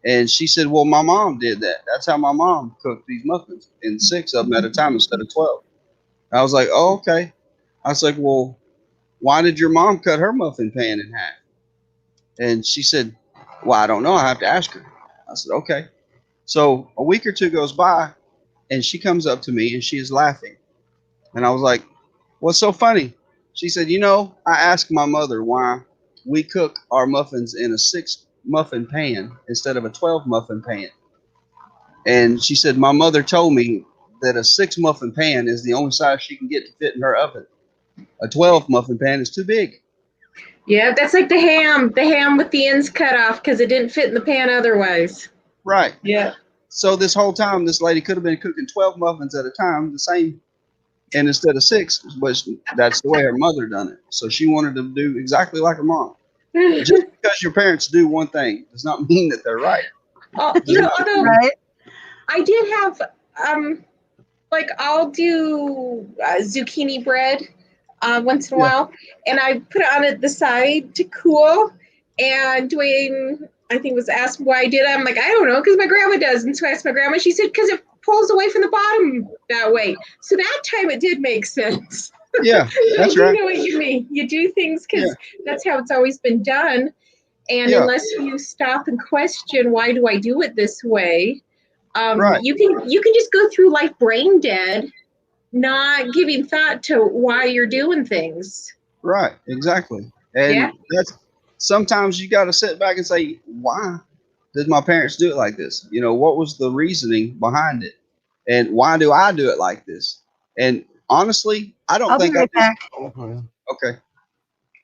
And she said, well, my mom did that. That's how my mom cooked these muffins, in 6 of them at a time instead of 12. I was like, oh, okay. I was like, well, why did your mom cut her muffin pan in half? And she said, well, I don't know. I have to ask her. I said, okay. So a week or two goes by, and she comes up to me and she is laughing. And I was like, what's so funny? She said, I asked my mother why we cook our muffins in a 6 muffin pan instead of a 12 muffin pan. And she said, my mother told me that a 6 muffin pan is the only size she can get to fit in her oven. A 12 muffin pan is too big. Yeah, that's like the ham with the ends cut off because it didn't fit in the pan otherwise. Right. Yeah. So this whole time, this lady could have been cooking 12 muffins at a time, the same, and instead of 6, but that's the way her mother done it. So she wanted to do exactly like her mom. Just because your parents do one thing does not mean that they're right. Although Right? I did have, like, I'll do zucchini bread once in a while, and I put it on the side to cool. And Dwayne, I think, was asked why I did it. I'm like, I don't know, because my grandma does. And so I asked my grandma. She said, because it pulls away from the bottom that way. So that time it did make sense. Yeah, that's I right. know what you mean. You do things because that's how it's always been done. And unless you stop and question, why do I do it this way? Right. You can just go through life brain dead, not giving thought to why you're doing things. Right. Exactly. And that's sometimes you got to sit back and say, why did my parents do it like this? You know, what was the reasoning behind it? And why do I do it like this? And honestly, I don't I'll be think I right do. back. Okay.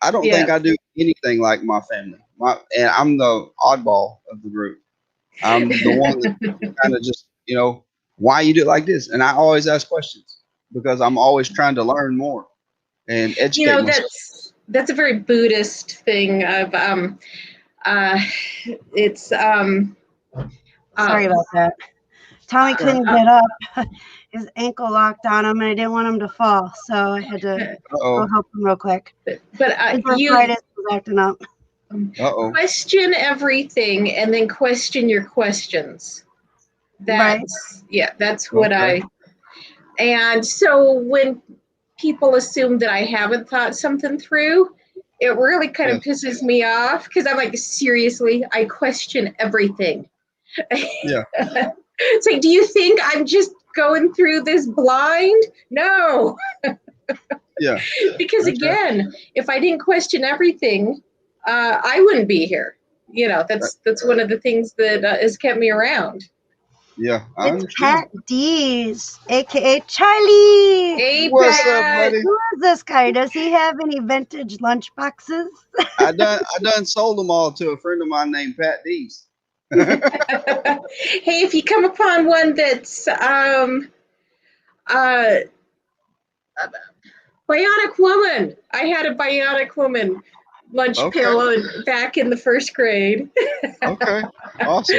I don't think I do anything like my family. And I'm the oddball of the group. I'm the one that kind of just, why you do it like this? And I always ask questions because I'm always trying to learn more and educate myself. That's a very Buddhist thing of it's Sorry about that. Tommy couldn't get up. His ankle locked on him, and I didn't want him to fall, so I had to go help him real quick. But his arthritis was acting up. Question everything, and then question your questions. That's that's what and so when people assume that I haven't thought something through, it really kind of pisses me off because I'm like, seriously, I question everything. Yeah. It's like, do you think I'm just going through this blind? No. Yeah. Because again, if I didn't question everything, I wouldn't be here. That's one of the things that has kept me around. Yeah, it's Pat D's, aka Charlie. Hey, what's Pat. up, buddy? Who is this guy? Does he have any vintage lunch boxes? I done sold them all to a friend of mine named Pat D's. Hey, if you come upon one that's bionic woman, I had a bionic woman lunch pail back in the first grade. Okay, awesome.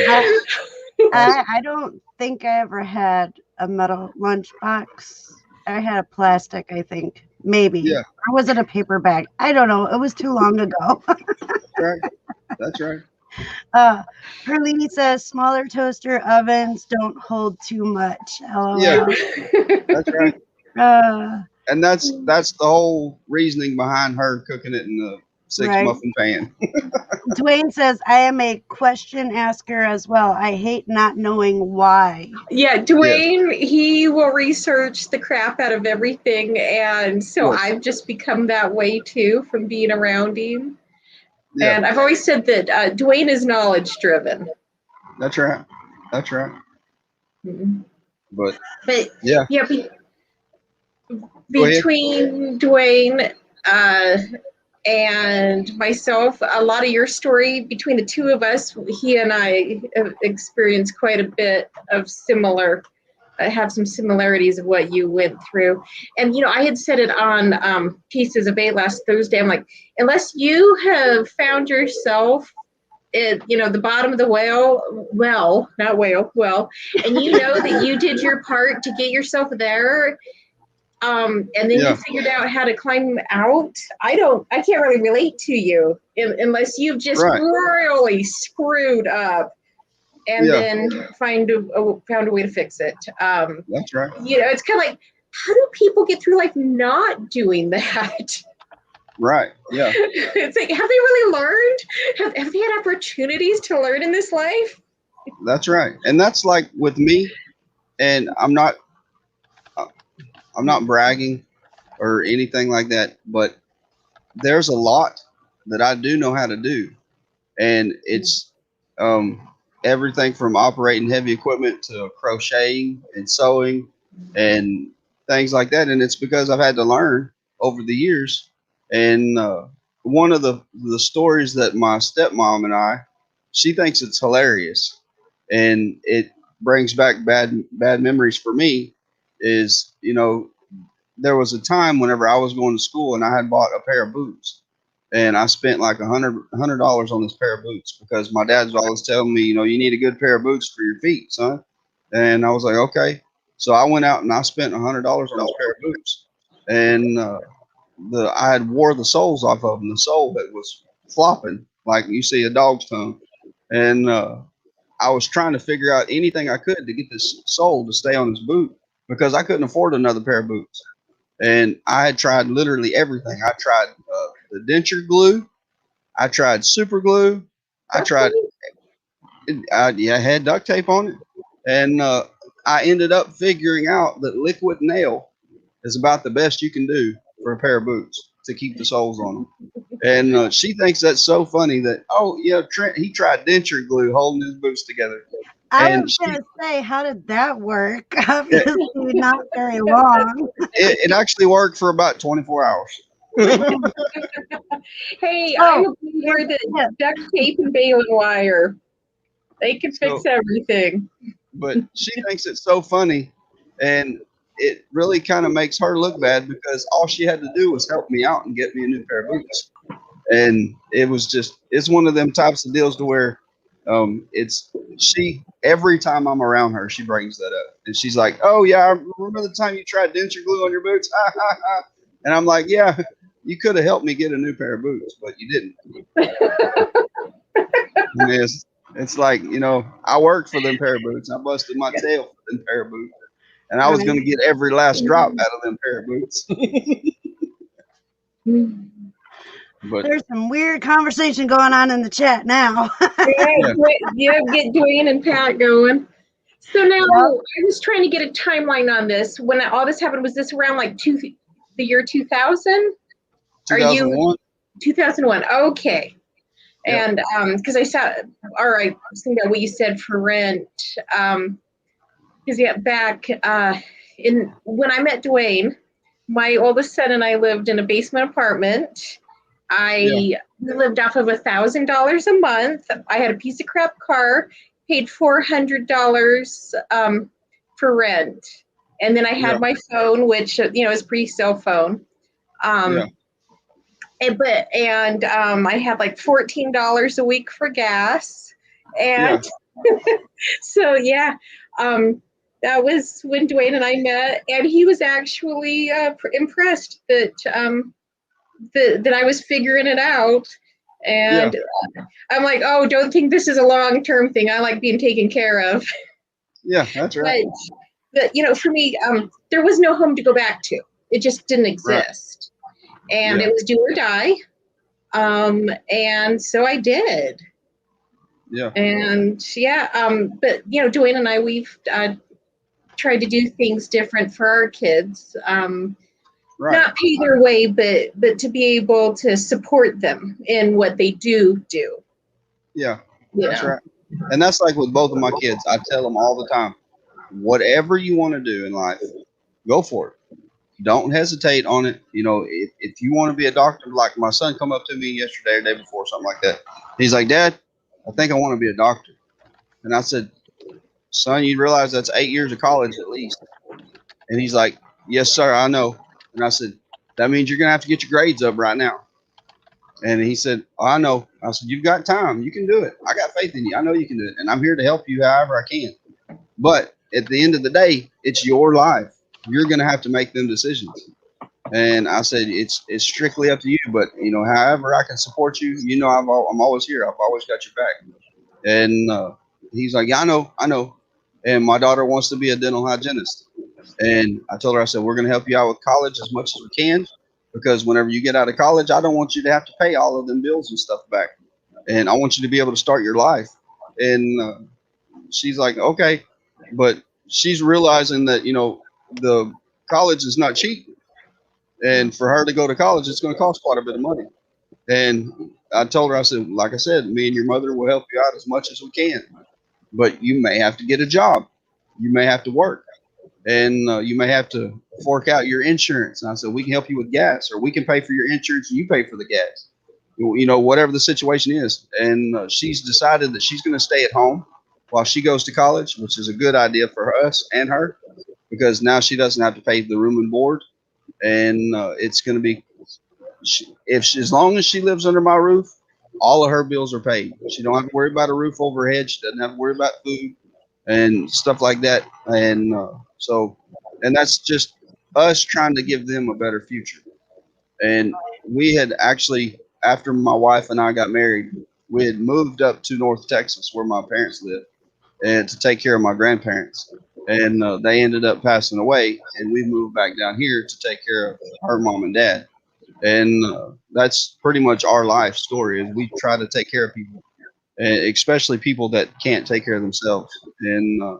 I don't think I ever had a metal lunch box. I had a plastic, I think. Maybe. Yeah. Or was it a paper bag? I don't know. It was too long ago. That's right. Perlini says smaller toaster ovens don't hold too much. LOL. Yeah, that's right. And that's the whole reasoning behind her cooking it in the 6 muffin pan. Dwayne says, I am a question asker as well. I hate not knowing why. Yeah, Dwayne, he will research the crap out of everything. And so I've just become that way too from being around him. Yeah. And I've always said that Dwayne is knowledge driven. That's right. That's right. Mm-hmm. But yeah, between Dwayne and myself, a lot of your story between the two of us, he and I have experienced quite a bit of have some similarities of what you went through. And, I had said it on Pieces of 8 last Thursday. I'm like, unless you have found yourself at, the bottom of the well, and you know that you did your part to get yourself there, and then you figured out how to climb out. I can't really relate to you unless you've just royally screwed up and then found a way to fix it. That's right. It's kind of like, how do people get through life not doing that? Right. Yeah. It's like, have they really learned? Have they had opportunities to learn in this life? That's right. And that's like with me, and I'm not bragging or anything like that, but there's a lot that I do know how to do. And it's everything from operating heavy equipment to crocheting and sewing and things like that. And it's because I've had to learn over the years. And one of the stories that my stepmom and she thinks it's hilarious. And brings back bad memories for me is, there was a time whenever I was going to school and I had bought a pair of boots, and I spent like $100 on this pair of boots because my dad's always telling me, you need a good pair of boots for your feet, son. And I was like, okay. So I went out and I spent $100 on this pair of boots, and I had wore the soles off of them. The sole that was flopping like you see a dog's tongue, and I was trying to figure out anything I could to get this sole to stay on this boot because I couldn't afford another pair of boots. And I had tried literally everything. I tried the denture glue. I tried super glue. I tried, I had duct tape on it. And I ended up figuring out that liquid nail is about the best you can do for a pair of boots to keep the soles on them. And she thinks that's so funny that, oh, yeah, Trent, he tried denture glue holding his boots together. I And was going to say, how did that work? Obviously, not very long. it actually worked for about 24 hours. Hey, I hope you wear the duct tape and baling wire. They can fix everything. But she thinks it's so funny, and it really kind of makes her look bad because all she had to do was help me out and get me a new pair of boots. And it's one of them types of deals to where every time I'm around her, she brings that up. And she's like, oh, yeah, I remember the time you tried denture glue on your boots? And I'm like, yeah, you could have helped me get a new pair of boots, but you didn't. It's like, I worked for them pair of boots. I busted my tail for them pair of boots. And I was going to get every last drop out of them pair of boots. But there's some weird conversation going on in the chat now. Get Dwayne and Pat going. So now I was trying to get a timeline on this. When all this happened, was this around like the year 2000? 2001. 2001. Okay. And because I saw, all right, I was thinking about what you said for rent. Because back when I met Dwayne, my oldest son and I lived in a basement apartment. We lived off of $1,000 a month. I had a piece of crap car, paid $400 for rent, and then I had my phone, which is pre-cell phone. I had like $14 a week for gas, and so that was when Dwayne and I met, and he was actually impressed that that I was figuring it out. And I'm like, oh, don't think this is a long-term thing. I like being taken care of. Yeah, that's right. But for me, there was no home to go back to. It just didn't exist. Right. And it was do or die. And so I did. Yeah. And but Dwayne and I, we've tried to do things different for our kids. Not pay their way, but to be able to support them in what they do. Yeah, that's right. And that's like with both of my kids. I tell them all the time, whatever you want to do in life, go for it. Don't hesitate on it. If you want to be a doctor, like my son come up to me yesterday or the day before, something like that. He's like, Dad, I think I want to be a doctor. And I said, son, you realize that's 8 years of college at least. And he's like, yes, sir, I know. And I said, that means you're going to have to get your grades up right now. And he said, oh, I know. I said, you've got time. You can do it. I got faith in you. I know you can do it. And I'm here to help you however I can. But at the end of the day, it's your life. You're going to have to make them decisions. And I said, it's strictly up to you. But, however I can support you, I'm always here. I've always got your back. And he's like, yeah, I know. And my daughter wants to be a dental hygienist. And I told her, I said, we're going to help you out with college as much as we can, because whenever you get out of college, I don't want you to have to pay all of them bills and stuff back. And I want you to be able to start your life. And she's like, okay. But she's realizing that, the college is not cheap. And for her to go to college, it's going to cost quite a bit of money. And I told her, I said, like I said, me and your mother will help you out as much as we can. But you may have to get a job. You may have to work. And you may have to fork out your insurance. And I said, we can help you with gas, or we can pay for your insurance and you pay for the gas. Whatever the situation is. And she's decided that she's going to stay at home. while she goes to college, which is a good idea for us and her because now she doesn't have to pay the room and board, and it's going to be as long as she lives under my roof, all of her bills are paid. She don't have to worry about a roof over her head. She doesn't have to worry about food and stuff like that. And and that's just us trying to give them a better future. And we had actually, after my wife and I got married, we had moved up to North Texas where my parents live and to take care of my grandparents. And they ended up passing away, and we moved back down here to take care of her mom and dad. And that's pretty much our life story. Is we try to take care of people, and especially people that can't take care of themselves. And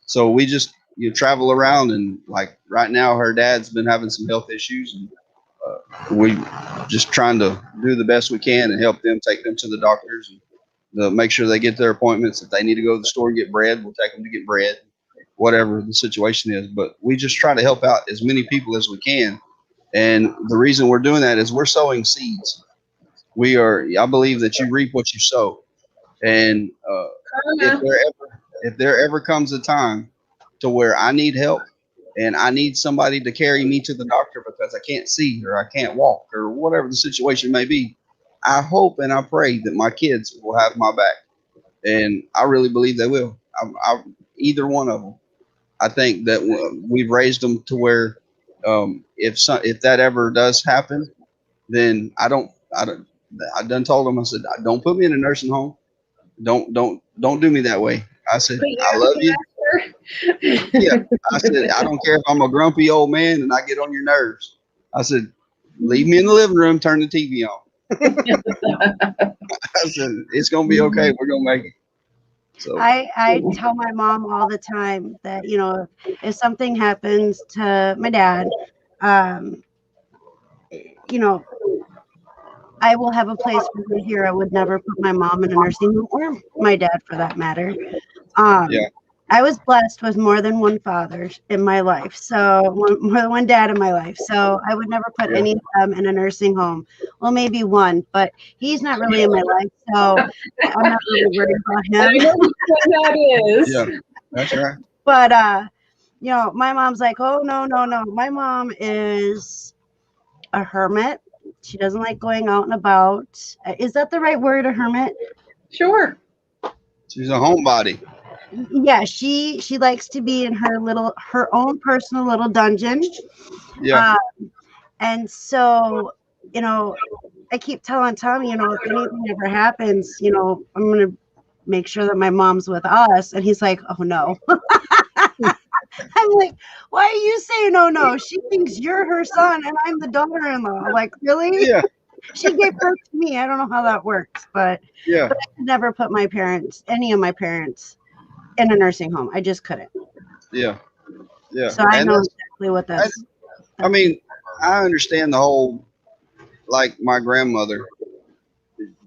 so we just travel around, and like right now, her dad's been having some health issues, and we just trying to do the best we can and help them, take them to the doctors, and make sure they get their appointments. If they need to go to the store and get bread, we'll take them to get bread, whatever the situation is. But we just try to help out as many people as we can. And the reason we're doing that is we're sowing seeds. I believe that you reap what you sow. And if there ever comes a time to where I need help and I need somebody to carry me to the doctor because I can't see or I can't walk or whatever the situation may be, I hope and I pray that my kids will have my back. And I really believe they will. Either one of them. I think that we've raised them to where if that ever does happen, then I done told them, I said, don't put me in a nursing home. Don't do me that way. I said, I love you. Yeah. I said, I don't care if I'm a grumpy old man and I get on your nerves. I said, leave me in the living room, turn the TV on. I said, it's going to be okay. We're going to make it. So I tell my mom all the time that, if something happens to my dad, I will have a place for her here. I would never put my mom in a nursing home or my dad for that matter. yeah. I was blessed with more than one father in my life. So more than one dad in my life. So I would never put any of them in a nursing home. Well, maybe one, but he's not really in my life. So I'm not really worried about him. I know which one that is. Yeah, that's right. But, my mom's like, oh, no. My mom is a hermit. She doesn't like going out and about. Is that the right word, a hermit? Sure. She's a homebody. Yeah, she likes to be in her own personal little dungeon. Yeah. And so, I keep telling Tommy, if anything ever happens, I'm going to make sure that my mom's with us. And he's like, oh, no. I'm like, why are you saying, oh, no? She thinks you're her son and I'm the daughter-in-law. Like, really? Yeah. She gave birth to me. I don't know how that works, but I could never put any of my parents in a nursing home. I just couldn't. Yeah. So I know exactly what that's. I mean, I understand the whole, like my grandmother,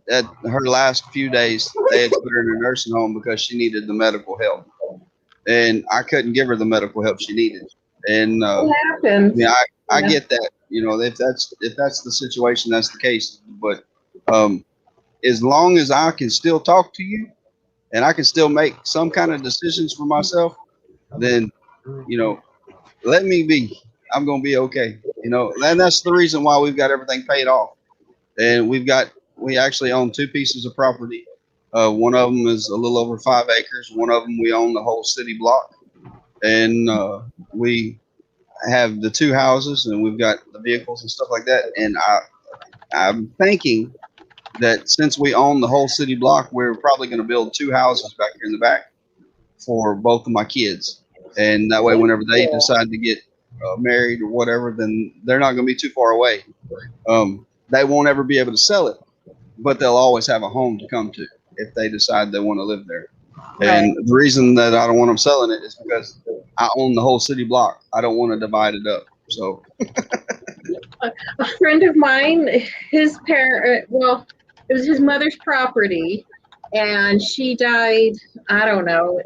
at her last few days, they had put her in a nursing home because she needed the medical help. And I couldn't give her the medical help she needed. And what happened? Yeah, I get that. If that's the situation, that's the case. But as long as I can still talk to you and I can still make some kind of decisions for myself, then let me be. I'm gonna be okay. And that's the reason why we've got everything paid off. And we actually own 2 pieces of property. One of them is a little over 5 acres. One of them we own the whole city block. And we have the 2 houses, and we've got the vehicles and stuff like that. And I'm thinking that since we own the whole city block, we're probably going to build 2 houses back here in the back for both of my kids. And that way, whenever they decide to get married or whatever, then they're not going to be too far away. They won't ever be able to sell it, but they'll always have a home to come to if they decide they want to live there. And the reason that I don't want them selling it is because I own the whole city block. I don't want to divide it up. So a friend of mine, his parent, it was his mother's property, and she died, I don't know,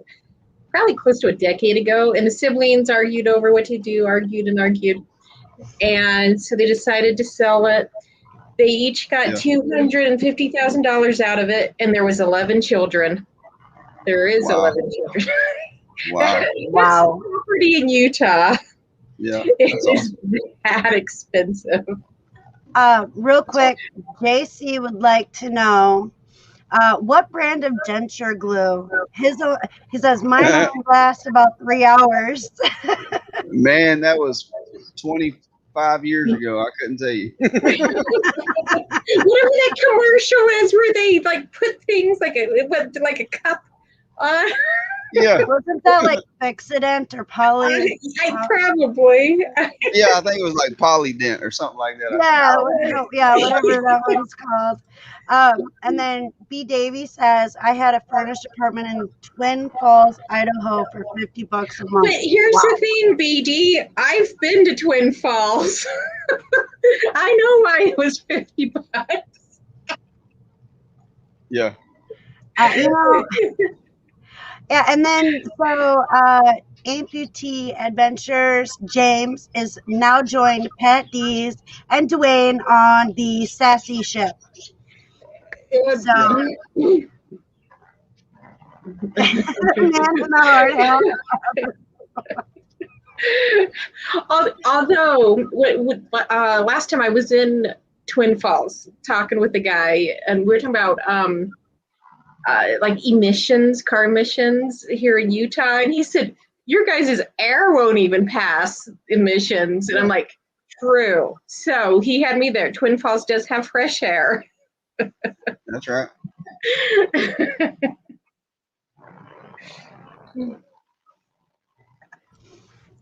probably close to a decade ago. And the siblings argued over what to do, argued. And so they decided to sell it. They each got $250,000 out of it, and there was 11 children. There is Wow. 11 children. Wow. Wow. This property in Utah Yeah. is That's awesome. that expensive. Real quick, JC would like to know what brand of denture glue. He says mine only lasts about 3 hours. Man, that was 25 years ago. I couldn't tell you. Whatever that commercial is where they like put things like a cup on. Yeah. Wasn't that like Fixident or Poly? Probably. Yeah, I think it was like Polydent or something like that. Yeah, whatever that one's called. And then B. Davy says, I had a furnished apartment in Twin Falls, Idaho for $50 a month. But here's the thing, BD. I've been to Twin Falls. I know why it was $50. Yeah. Yeah, and then so Amputee Adventures James is now joined Pat D's and Dwayne on the Sassy ship. So, man in the hard hat. Although, last time I was in Twin Falls talking with the guy, and we were talking about like car emissions here in Utah, and he said, your guys' air won't even pass emissions. And I'm like, true. So he had me there. Twin Falls does have fresh air. That's right.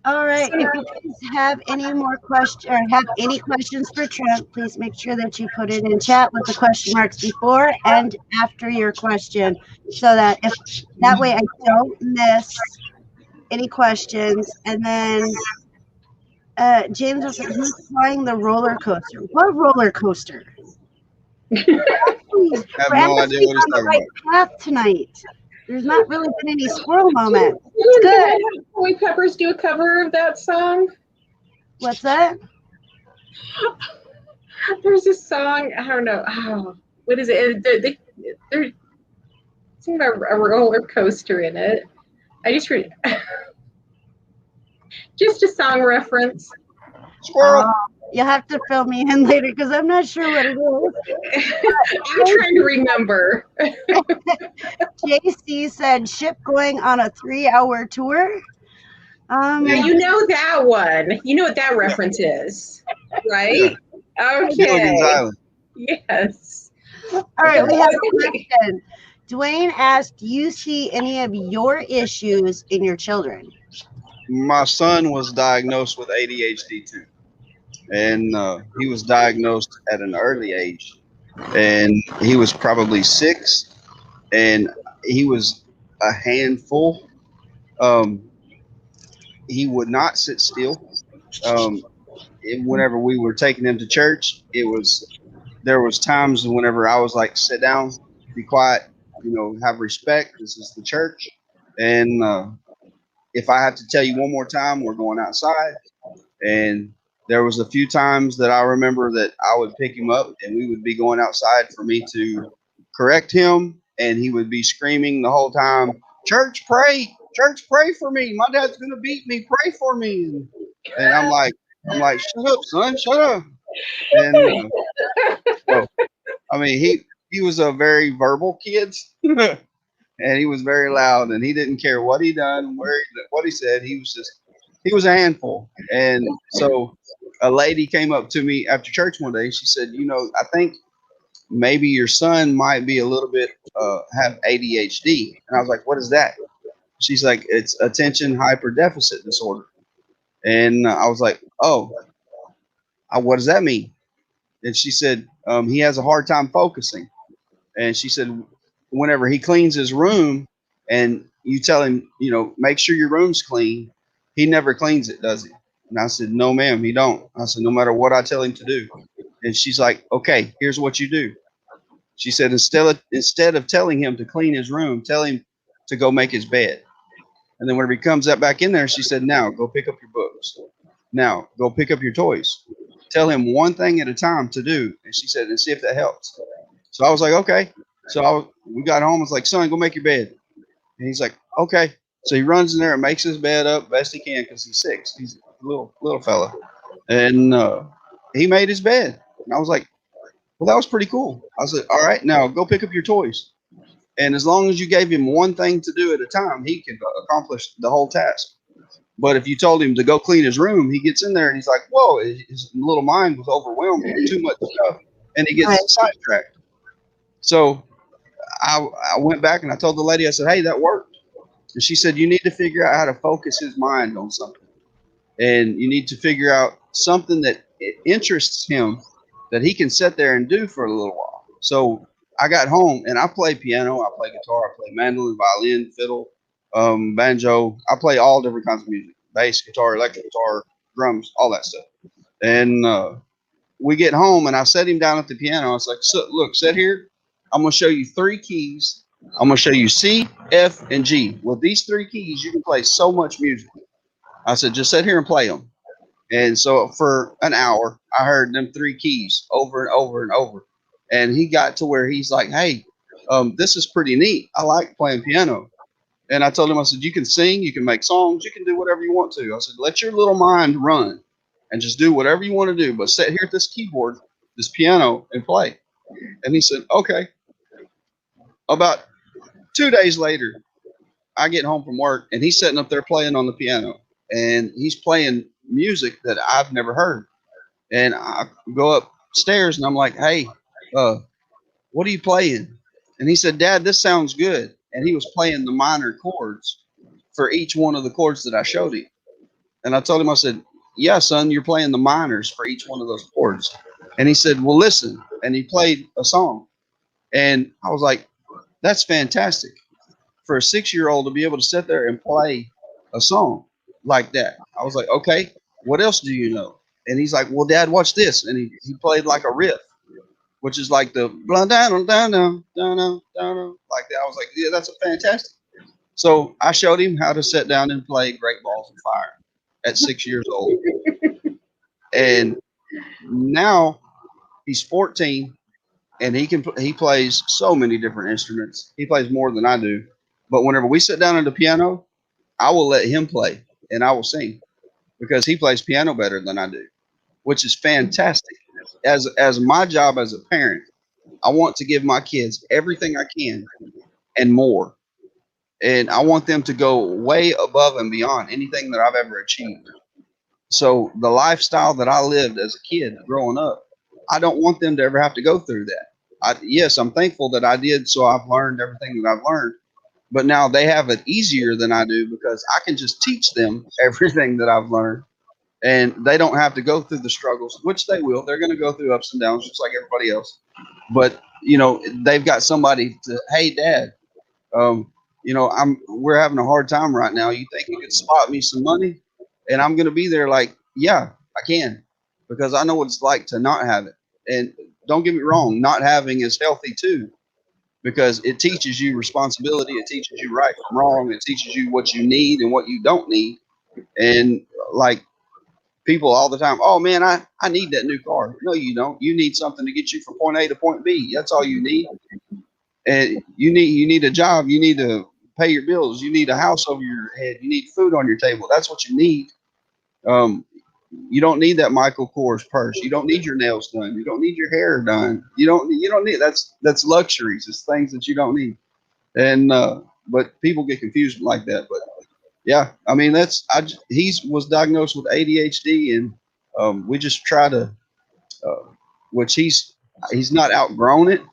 All right. If you guys have any more questions or have any questions for Trent, please make sure that you put it in chat with the question marks before and after your question, so that that way I don't miss any questions. And then James was like, he's flying the roller coaster. What roller coaster? I have no idea what he's talking about. Path tonight. There's not really been any squirrel moment. It's good. Boy Peppers do a cover of that song. What's that? There's a song, I don't know. Oh, what is it? There's something about a roller coaster in it. I just read just a song reference. Squirrel. You'll have to fill me in later because I'm not sure what it is. I'm trying to remember. JC said ship going on a 3-hour tour. You know that one. You know what that reference is, right? Yeah. Okay. Gilligan's Island. Yes. All right, we have a question. Dwayne asked, do you see any of your issues in your children? My son was diagnosed with ADHD too. And he was diagnosed at an early age. And he was probably 6. And he was a handful. He would not sit still. Whenever we were taking him to church, there was times whenever I was like, sit down, be quiet, have respect. This is the church. And if I have to tell you one more time, we're going outside. And there was a few times that I remember that I would pick him up and we would be going outside for me to correct him. And he would be screaming the whole time, church, pray for me. My dad's going to beat me. Pray for me. And I'm like, shut up, son, shut up. And I mean, he was a very verbal kid and he was very loud and he didn't care what he done, what he said. He was a handful. And so a lady came up to me after church one day. She said, I think maybe your son might be a little bit, have ADHD. And I was like, what is that? She's like, it's attention hyperdeficit disorder. And I was like, oh, what does that mean? And she said, he has a hard time focusing. And she said, whenever he cleans his room and you tell him, make sure your room's clean, he never cleans it, does he? And I said, no, ma'am, he don't. I said, no matter what I tell him to do. And she's like, okay, here's what you do. She said, instead of telling him to clean his room, tell him to go make his bed. And then when he comes back in there, she said, now go pick up your books. Now go pick up your toys. Tell him one thing at a time to do. And she said, and see if that helps. So I was like, okay. So we got home. I was like, son, go make your bed. And he's like, okay. So he runs in there and makes his bed up best he can because he's 6. He's a little fella, and he made his bed. And I was like, well, that was pretty cool. I said, all right, now go pick up your toys. And as long as you gave him one thing to do at a time, he could accomplish the whole task. But if you told him to go clean his room, he gets in there and he's like, whoa, his little mind was overwhelmed with too much stuff, and he Right. gets sidetracked. So I went back and I told the lady, I said, hey, that worked. And she said, you need to figure out how to focus his mind on something. And you need to figure out something that interests him that he can sit there and do for a little while. So I got home and I play piano, I play guitar, I play mandolin, violin, fiddle, banjo. I play all different kinds of music: bass, guitar, electric guitar, drums, all that stuff. And we get home and I set him down at the piano. I was like, so, look, sit here. I'm going to show you 3 keys. I'm going to show you C, F, and G. With these 3 keys, you can play so much music. I said, just sit here and play them. And so for an hour, I heard them 3 keys over and over and over. And he got to where he's like, hey, this is pretty neat. I like playing piano. And I told him, I said, you can sing, you can make songs, you can do whatever you want to. I said, let your little mind run and just do whatever you want to do. But sit here at this keyboard, this piano, and play. And he said, okay. About 2 days later, I get home from work and he's sitting up there playing on the piano. And he's playing music that I've never heard. And I go upstairs and I'm like, hey, what are you playing? And he said, Dad, this sounds good. And he was playing the minor chords for each one of the chords that I showed him. And I told him, I said, yeah, son, you're playing the minors for each one of those chords. And he said, well, listen. And he played a song. And I was like, that's fantastic for a 6-year-old to be able to sit there and play a song like that. I was like, okay, what else do you know? And he's like, well, Dad, watch this. And he played like a riff, which is like the blah, down, down, down, down, down, down, like that. I was like, yeah, that's a fantastic. So I showed him how to sit down and play Great Balls of Fire at 6 years old. And now he's 14 and he plays so many different instruments. He plays more than I do. But whenever we sit down at the piano, I will let him play and I will sing because he plays piano better than I do, which is fantastic. As my job as a parent, I want to give my kids everything I can and more. And I want them to go way above and beyond anything that I've ever achieved. So the lifestyle that I lived as a kid growing up, I don't want them to ever have to go through that. Yes, I'm thankful that I did, so I've learned everything that I've learned. But now they have it easier than I do because I can just teach them everything that I've learned, and they don't have to go through the struggles, which they will. They're going to go through ups and downs just like everybody else. But they've got somebody to, hey, Dad, um, we're having a hard time right now. You think you could spot me some money? And I'm going to be there like, yeah, I can, because I know what it's like to not have it. And don't get me wrong, not having is healthy too, because it teaches you responsibility. It teaches you right from wrong. It teaches you what you need and what you don't need. And like people all the time, oh man, I need that new car. No, you don't. You need something to get you from point A to point B. That's all you need. And you need a job. You need to pay your bills. You need a house over your head. You need food on your table. That's what you need. Um, you don't need that Michael Kors purse. You don't need your nails done. You don't need your hair done. You don't need that's luxuries. It's things that you don't need. And but people get confused like that. But yeah, I mean he was diagnosed with ADHD, and we just try to, which he's not outgrown it,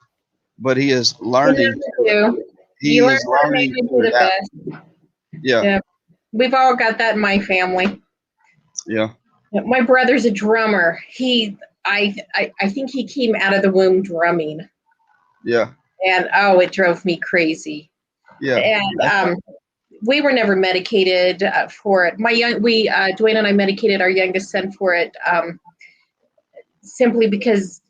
but he is You learning. never do. He You learn is how to make learning it to do the adapt. best. Yeah, Yeah. We've all got that in my family. yeah, My brother's a drummer. I think he came out of the womb drumming, yeah, and it drove me crazy. yeah. And we were never medicated for it. Dwayne and I medicated our youngest son for it simply because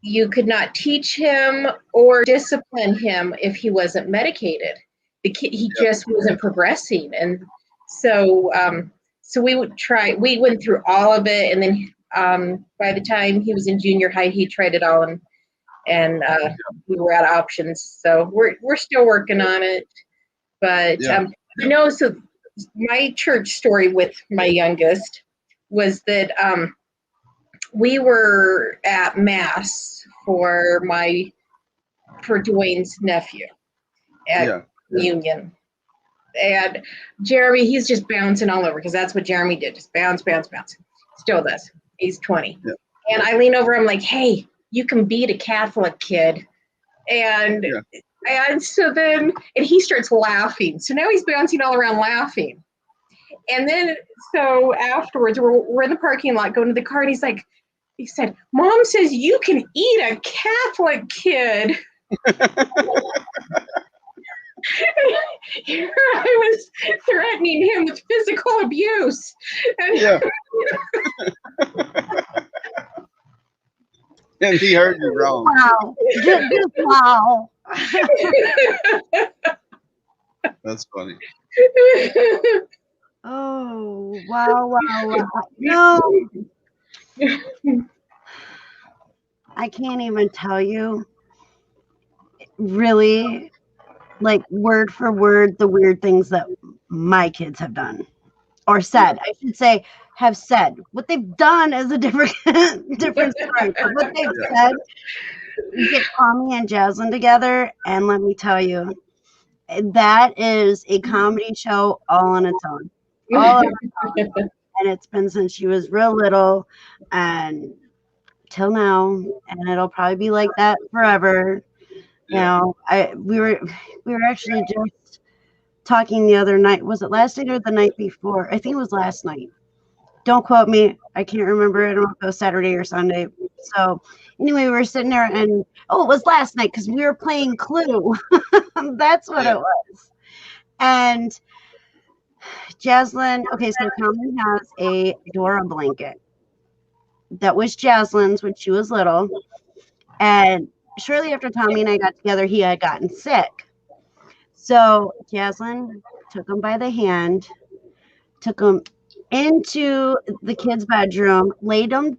you could not teach him or discipline him if he wasn't medicated. He just wasn't progressing, and so we would try. We went through all of it, and then by the time he was in junior high, he tried it all, and we were out of options. So we're still working on it, But no, so my church story with my youngest was that we were at Mass for Dwayne's nephew at Union. And Jeremy, he's just bouncing all over because that's what Jeremy did. Just bounce, bounce, bounce. Still does. He's 20. Yeah. And I lean over, I'm like, hey, you can beat a Catholic kid. And so then, and he starts laughing. So now he's bouncing all around laughing. And then, so afterwards, we're in the parking lot going to the car, and he said, Mom says you can eat a Catholic kid. Here I was threatening him with physical abuse. And and he heard you wrong. Wow. Wow. That's funny. Oh, wow. No. I can't even tell you really, like, word for word, the weird things that my kids have done or said. I should say have said. What they've done is a different story. But what they've said, you get Tommy and Jaslyn together, and let me tell you, that is a comedy show all on its own. All on its own. And it's been since she was real little and till now, and it'll probably be like that forever. You know, we were actually just talking the other night. Was it last night or the night before? I think it was last night. Don't quote me. I can't remember. I don't know if it was Saturday or Sunday. So anyway, we were sitting there, and it was last night because we were playing Clue. That's what it was. And Jaslyn, okay, so Tommy has a Dora blanket that was Jaslyn's when she was little. And shortly after Tommy and I got together, he had gotten sick. So Jaslyn took him by the hand, took him into the kids' bedroom, made him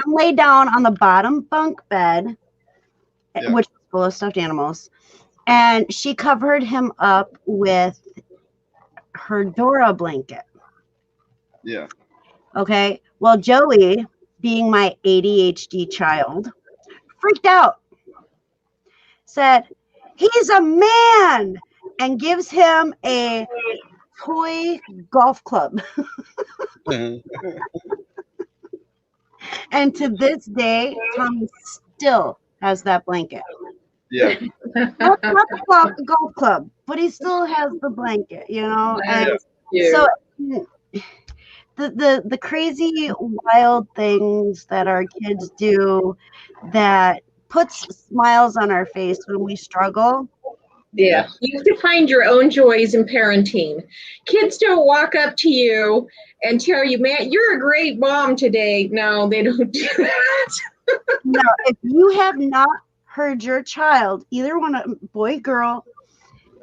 lay down on the bottom bunk bed, which was full of stuffed animals. And she covered him up with her Dora blanket. Yeah. Okay. Well, Joey, being my ADHD child, freaked out. Said, he's a man, and gives him a toy golf club. And to this day, Tommy still has that blanket. Yeah. Not the golf club, but he still has the blanket, you know. And so the crazy, wild things that our kids do that puts smiles on our face when we struggle. Yeah, you have to find your own joys in parenting. Kids don't walk up to you and tell you, man, you're a great mom today. No, they don't do that. No, if you have not heard your child, either one, boy, girl,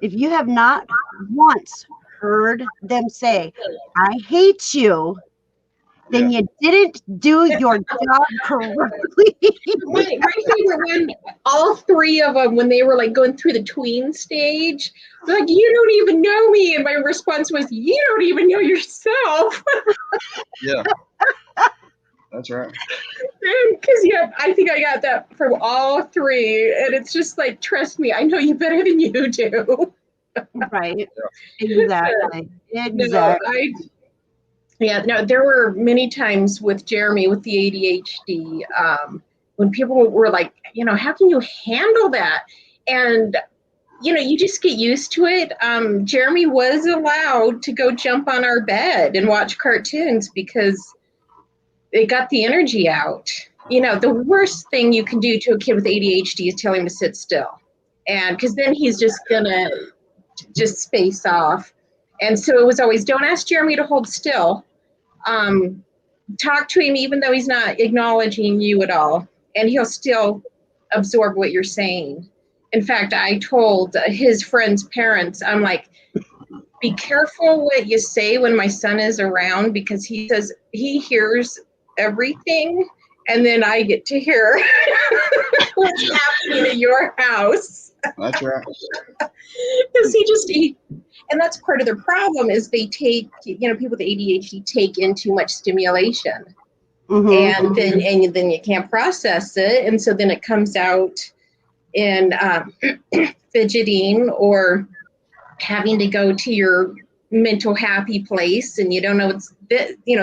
if you have not once heard them say, I hate you, then you didn't do your job correctly. My favorite one, all three of them, when they were like going through the tween stage, they're like, you don't even know me. And my response was, you don't even know yourself. Yeah. That's right. Because I think I got that from all three. And it's just like, trust me, I know you better than you do. Right. Exactly. No, there were many times with Jeremy with the ADHD when people were like, how can you handle that? And, you just get used to it. Jeremy was allowed to go jump on our bed and watch cartoons because it got the energy out. The worst thing you can do to a kid with ADHD is tell him to sit still. And because then he's just going to just space off. And so it was always, don't ask Jeremy to hold still. Talk to him even though he's not acknowledging you at all, and he'll still absorb what you're saying. In fact, I told his friends' parents, I'm like, be careful what you say when my son is around, because he says he hears everything and then I get to hear. what's happening in your house. That's right. Because and that's part of the problem is they take, people with ADHD take in too much stimulation. And then you can't process it. And so then it comes out in fidgeting or having to go to your mental happy place, and you don't know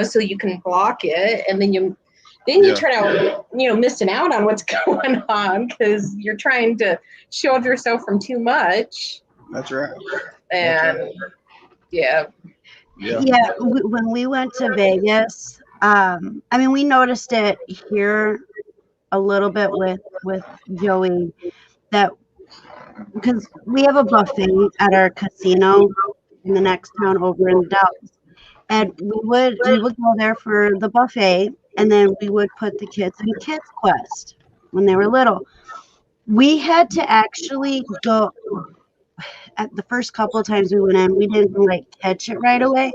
so you can block it, and then you turn out missing out on what's going on because you're trying to shield yourself from too much. That's right. And when we went to Vegas, we noticed it here a little bit with Joey, that because we have a buffet at our casino in the next town over in Dallas, and we would go there for the buffet, and then we would put the kids in Kids Quest when they were little. We had to actually go. At the first couple of times we went in, we didn't catch it right away,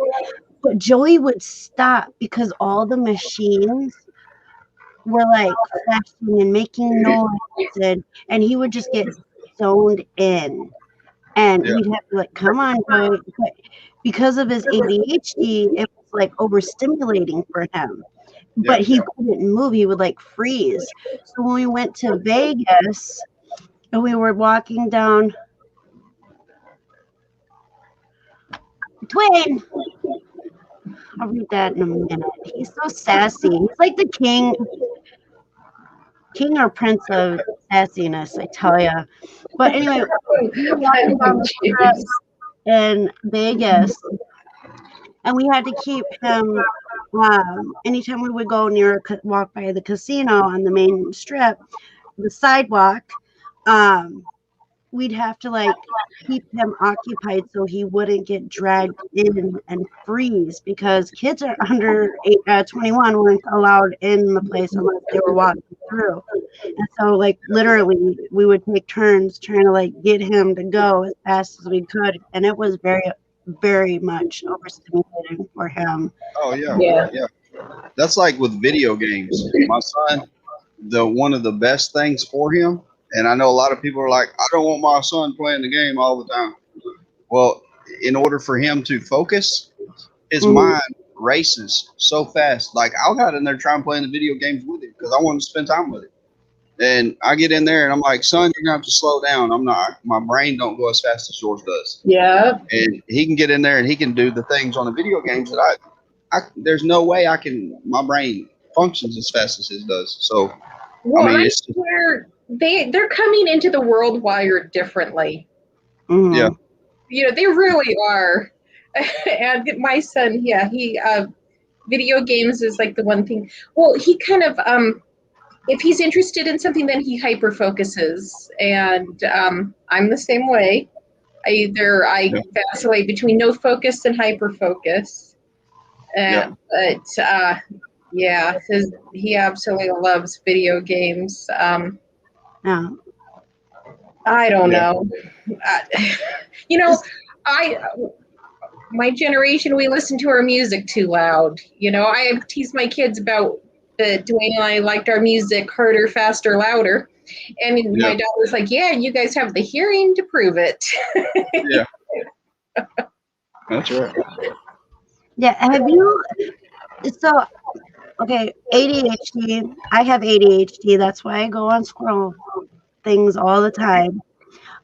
but Joey would stop because all the machines were flashing and making noise, and he would just get zoned in, and we'd have to come on, Joey. But because of his ADHD, it was overstimulating for him. But he couldn't move; he would freeze. So when we went to Vegas and we were walking down. Dwayne, I'll read that in a minute. He's so sassy. He's like the king or prince of sassiness, I tell you. But anyway, we were walking down the strip in Vegas, and we had to keep him. Anytime we would go walk by the casino on the main strip, the sidewalk, we'd have to keep him occupied so he wouldn't get dragged in and freeze, because kids are under 21 weren't allowed in the place unless they were walking through. And so literally we would take turns trying to get him to go as fast as we could, and it was very, very much overstimulating for him. Oh yeah. That's like with video games. My son, one of the best things for him. And I know a lot of people are like, I don't want my son playing the game all the time. Well, in order for him to focus, his mind races so fast. I'll get in there trying playing the video games with him because I want to spend time with him. And I get in there and I'm like, son, you're going to have to slow down. My brain don't go as fast as yours does. Yeah. And he can get in there and he can do the things on the video games that there's no way my brain functions as fast as his does. So, it's they're coming into the world wired differently. Yeah. They really are. And my son, he video games is the one thing. Well, he kind of if he's interested in something, then he hyper focuses, and I'm the same way. I vacillate between no focus and hyper focus. But he absolutely loves video games. I don't know. My generation, we listen to our music too loud. I tease my kids about Dwayne and I liked our music harder, faster, louder. And my daughter's like, yeah, you guys have the hearing to prove it. Yeah. That's right. Yeah. Okay, ADHD. I have ADHD. That's why I go on squirrel things all the time.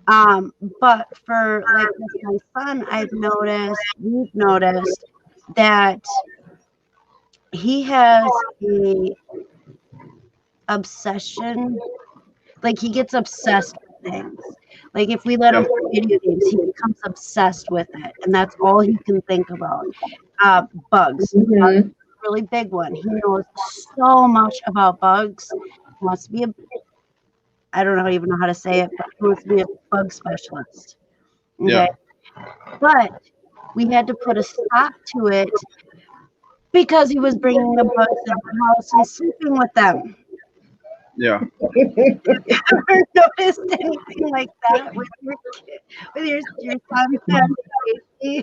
But for with my son, we've noticed that he has a obsession. He gets obsessed with things. If we let him play video games, he becomes obsessed with it, and that's all he can think about. Bugs. Really big one. He knows so much about bugs. He wants to be I don't even know how to say it, but he wants to be a bug specialist. Okay. Yeah. But we had to put a stop to it because he was bringing the bugs in the house and sleeping with them. Yeah. Have you ever noticed anything like that with your son?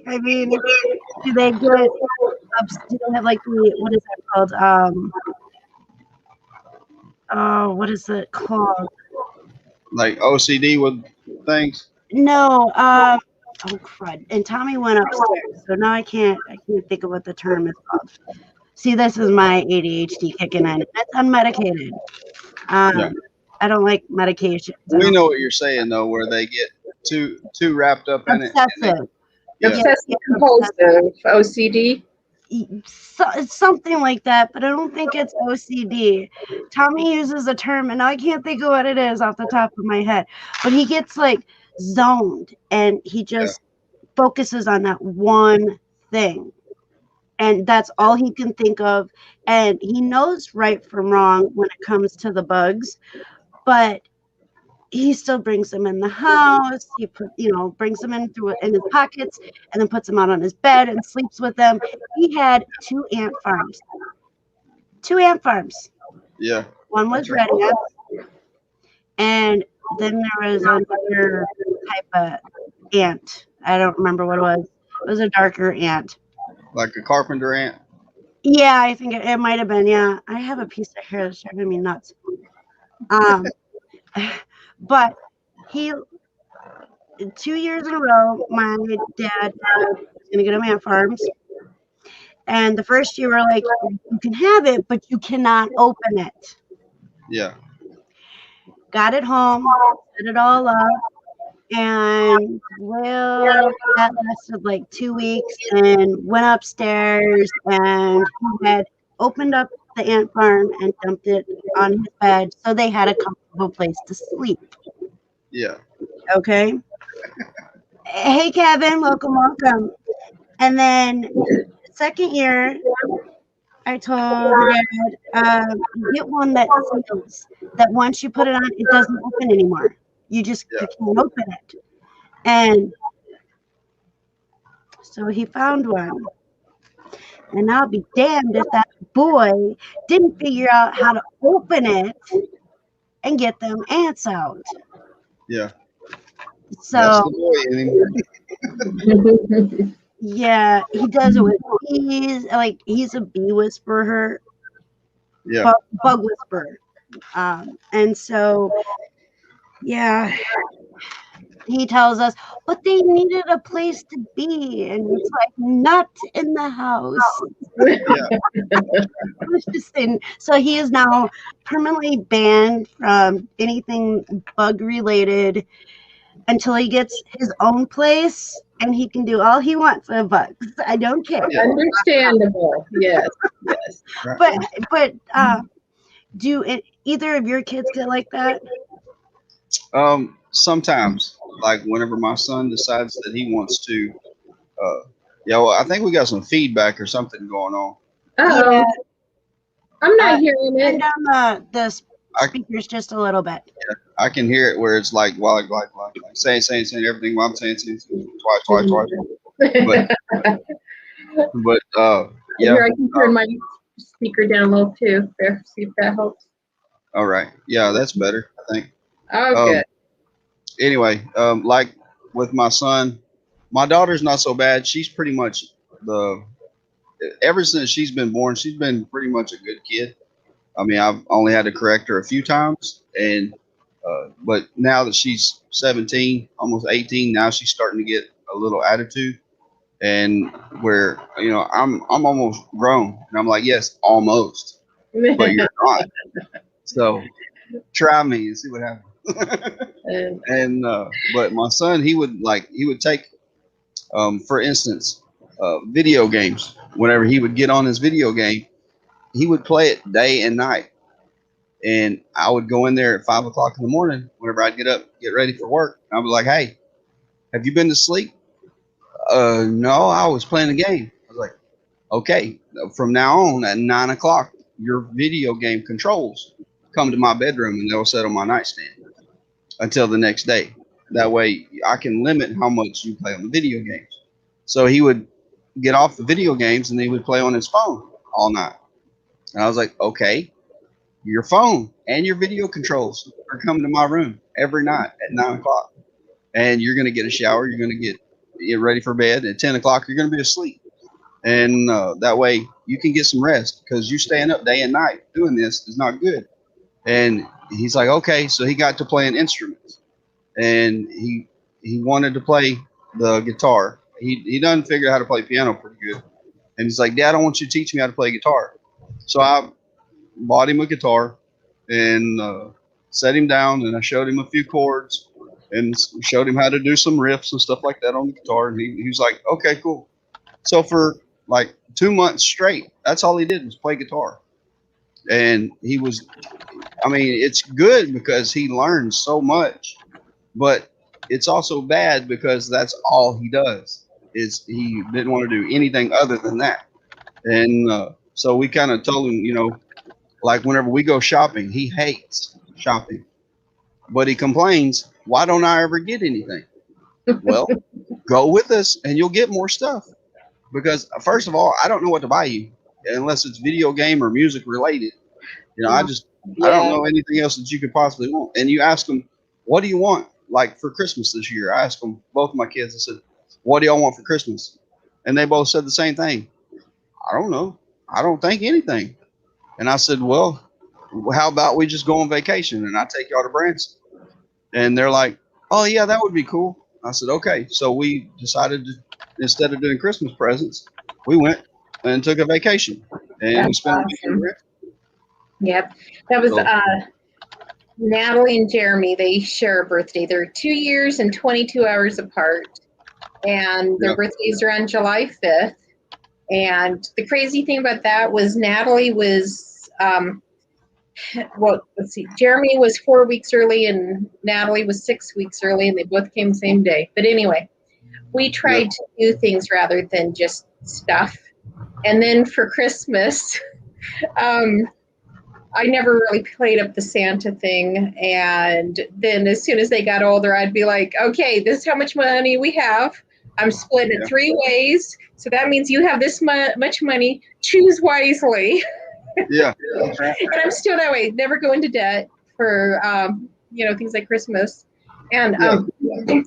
I mean, do they get do they have what is that called? What is it called? Like OCD with things. No, oh crud. And Tommy went upstairs, so now I can't think of what the term is called. See, this is my ADHD kicking in. It's unmedicated. Yeah, I don't like medications. we know what you're saying though, where they get too wrapped up in it, and they Obsessive. yeah Obsessive compulsive OCD. It's something like that, but I don't think it's OCD. Tommy uses a term, and I can't think of what it is off the top of my head. But he gets like zoned, and he just focuses on that one thing, and that's all he can think of. And he knows right from wrong when it comes to the bugs, but he still brings them in the house. He brings them in his pockets and then puts them out on his bed and sleeps with them. He had two ant farms. Two ant farms. yeah. One was red ants, and then there was another type of ant. I don't remember what it was. It was a darker ant. Like a carpenter ant. Yeah, I think it might have been. Yeah, I have a piece of hair that's driving me nuts. Um, but he 2 years in a row, my dad was going to get him ant farms. And the first year, we're like, you can have it, but you cannot open it. Yeah, Got it home, set it all up, and well, that lasted like 2 weeks. And went upstairs, and he had opened up the ant farm and dumped it on his bed, so they had a comfortable place to sleep. yeah, Okay. Hey, Kevin, welcome. And then the second year, I told Dad, get one that seals, that once you put it on, it doesn't open anymore. You yeah, can't open it. And so he found one. And I'll be damned if that boy didn't figure out how to open it and get them ants out. yeah. That's So the boy in him. yeah, he does it with bees. Like he's a bee whisperer, Yeah, bug whisperer. And so yeah, he tells us, but they needed a place to be, and it's like not in the house. yeah, So he is now permanently banned from anything bug related until he gets his own place, and he can do all he wants with bugs. I don't care. yeah. Understandable. Yes. Yes. Right. But either of your kids get like that? Sometimes, like whenever my son decides that he wants to, uh, yeah, well, I think we got some feedback or something going on. Uh-oh. Yeah. I'm not hearing Turn it. down the speakers just a little bit. Yeah, I can hear it where it's like saying everything while I'm saying twice. But yeah. Here, I can turn my speaker down a little too. There, see if that helps. All right. Yeah, that's better, I think. Oh, good. Anyway, like with my son, my daughter's not so bad. She's pretty much ever since she's been born, she's been pretty much a good kid. I mean, I've only had to correct her a few times, and but now that she's 17, almost 18, now she's starting to get a little attitude, and where I'm almost grown, and I'm like, yes, almost, but you're not. So try me and see what happens. And but my son, he would take, for instance, video games. Whenever he would get on his video game, he would play it day and night. And I would go in there at 5 o'clock in the morning whenever I'd get up, get ready for work. I'd be like, hey, have you been to sleep? No, I was playing a game. I was like, okay, from now on at 9 o'clock, your video game controls come to my bedroom and they'll sit on my nightstand until the next day. That way I can limit how much you play on the video games. So he would get off the video games and he would play on his phone all night. And I was like, okay, your phone and your video controls are coming to my room every night at 9 o'clock. And you're going to get a shower. You're going to get ready for bed. At 10 o'clock, you're going to be asleep. And that way you can get some rest, because you staying up day and night doing this is not good. And he's like, okay, so he got to playing instruments, and he wanted to play the guitar. He done figured out how to play piano pretty good, and he's like, Dad, I want you to teach me how to play guitar. So I bought him a guitar and set him down, and I showed him a few chords and showed him how to do some riffs and stuff like that on the guitar. And he was like, okay, cool. So for like 2 months straight, that's all he did was play guitar. And he was, I mean, it's good because he learns so much, but it's also bad because that's all he does. Is he didn't want to do anything other than that. And so we kind of told him, like whenever we go shopping, he hates shopping, but he complains, why don't I ever get anything? Well, go with us and you'll get more stuff. Because first of all, I don't know what to buy you unless it's video game or music related. I don't know anything else that you could possibly want. And you ask them, what do you want? Like for Christmas this year, I asked them, both of my kids, I said, what do y'all want for Christmas? And they both said the same thing. I don't know. I don't think anything. And I said, well, how about we just go on vacation and I take y'all to Branson? And they're like, oh, yeah, that would be cool. I said, okay. So we decided to, instead of doing Christmas presents, we went and took a vacation. And we spent a week in Branson. Yep. That was Natalie and Jeremy. They share a birthday. They're 2 years and 22 hours apart. And their birthdays are on July 5th. And the crazy thing about that was Natalie was, Jeremy was 4 weeks early and Natalie was 6 weeks early, and they both came the same day. But anyway, we tried to do things rather than just stuff. And then for Christmas, I never really played up the Santa thing. And then as soon as they got older, I'd be like, okay, this is how much money we have. I'm split it 3 ways. So that means you have this much money. Choose wisely. Yeah. That's right. And I'm still that way. Never go into debt for, things like Christmas. And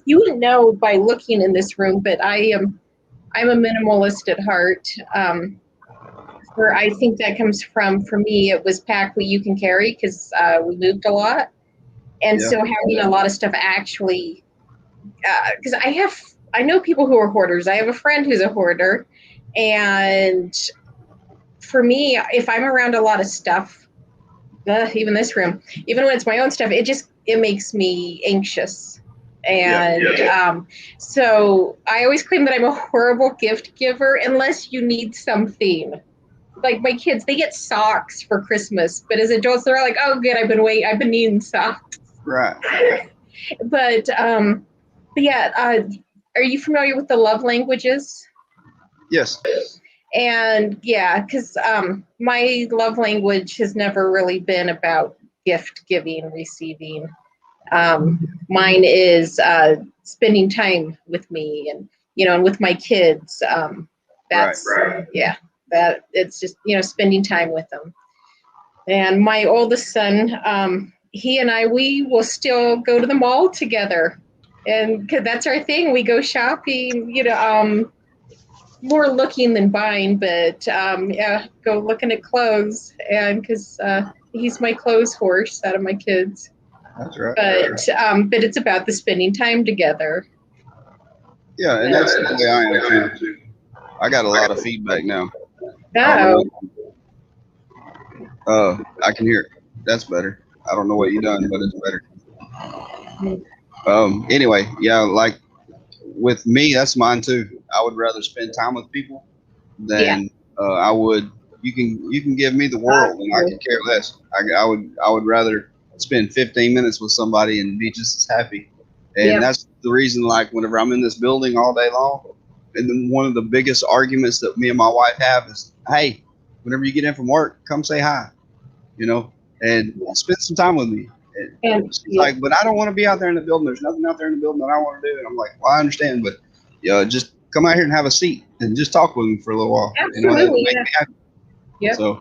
you wouldn't know by looking in this room, but I'm a minimalist at heart. I think that comes from, for me, it was pack what you can carry because we moved a lot. And so having a lot of stuff actually, because I know people who are hoarders. I have a friend who's a hoarder. And for me, if I'm around a lot of stuff, even this room, even when it's my own stuff, it makes me anxious. And so I always claim that I'm a horrible gift giver unless you need something. Like my kids, they get socks for Christmas, but as adults, they're like, "Oh, good, I've been needing socks." Right. But yeah, are you familiar with the love languages? Yes. And yeah, because my love language has never really been about gift giving, receiving. Mine is spending time with me and with my kids. That's that it's just spending time with them. And my oldest son, he and we will still go to the mall together, and 'cause that's our thing. We go shopping, more looking than buying, but go looking at clothes, and because he's my clothes horse out of my kids. That's right. But it's about the spending time together. Yeah, and that's the way I am too. I got a lot of feedback now. I can hear it. That's better. I don't know what you done, but it's better. Anyway, like with me, that's mine too. I would rather spend time with people than I would. You can give me the world, and I could care less. I would rather spend 15 minutes with somebody and be just as happy. And that's the reason, like, whenever I'm in this building all day long, and then one of the biggest arguments that me and my wife have is, hey, whenever you get in from work, come say hi, and spend some time with me. And she's like, but I don't want to be out there in the building. There's nothing out there in the building that I want to do. And I'm like, well, I understand, but just come out here and have a seat and just talk with me for a little while. Absolutely. Make me happy. Yep. So,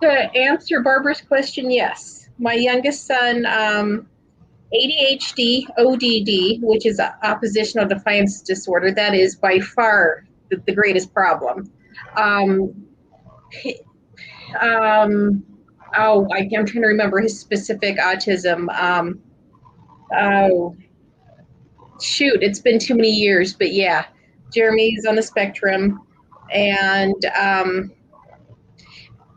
to answer Barbara's question, yes. My youngest son, ADHD, ODD, which is oppositional defiance disorder, that is by far the greatest problem. Oh, I'm trying to remember his specific autism. Oh, shoot, it's been too many years, but yeah, Jeremy's on the spectrum, and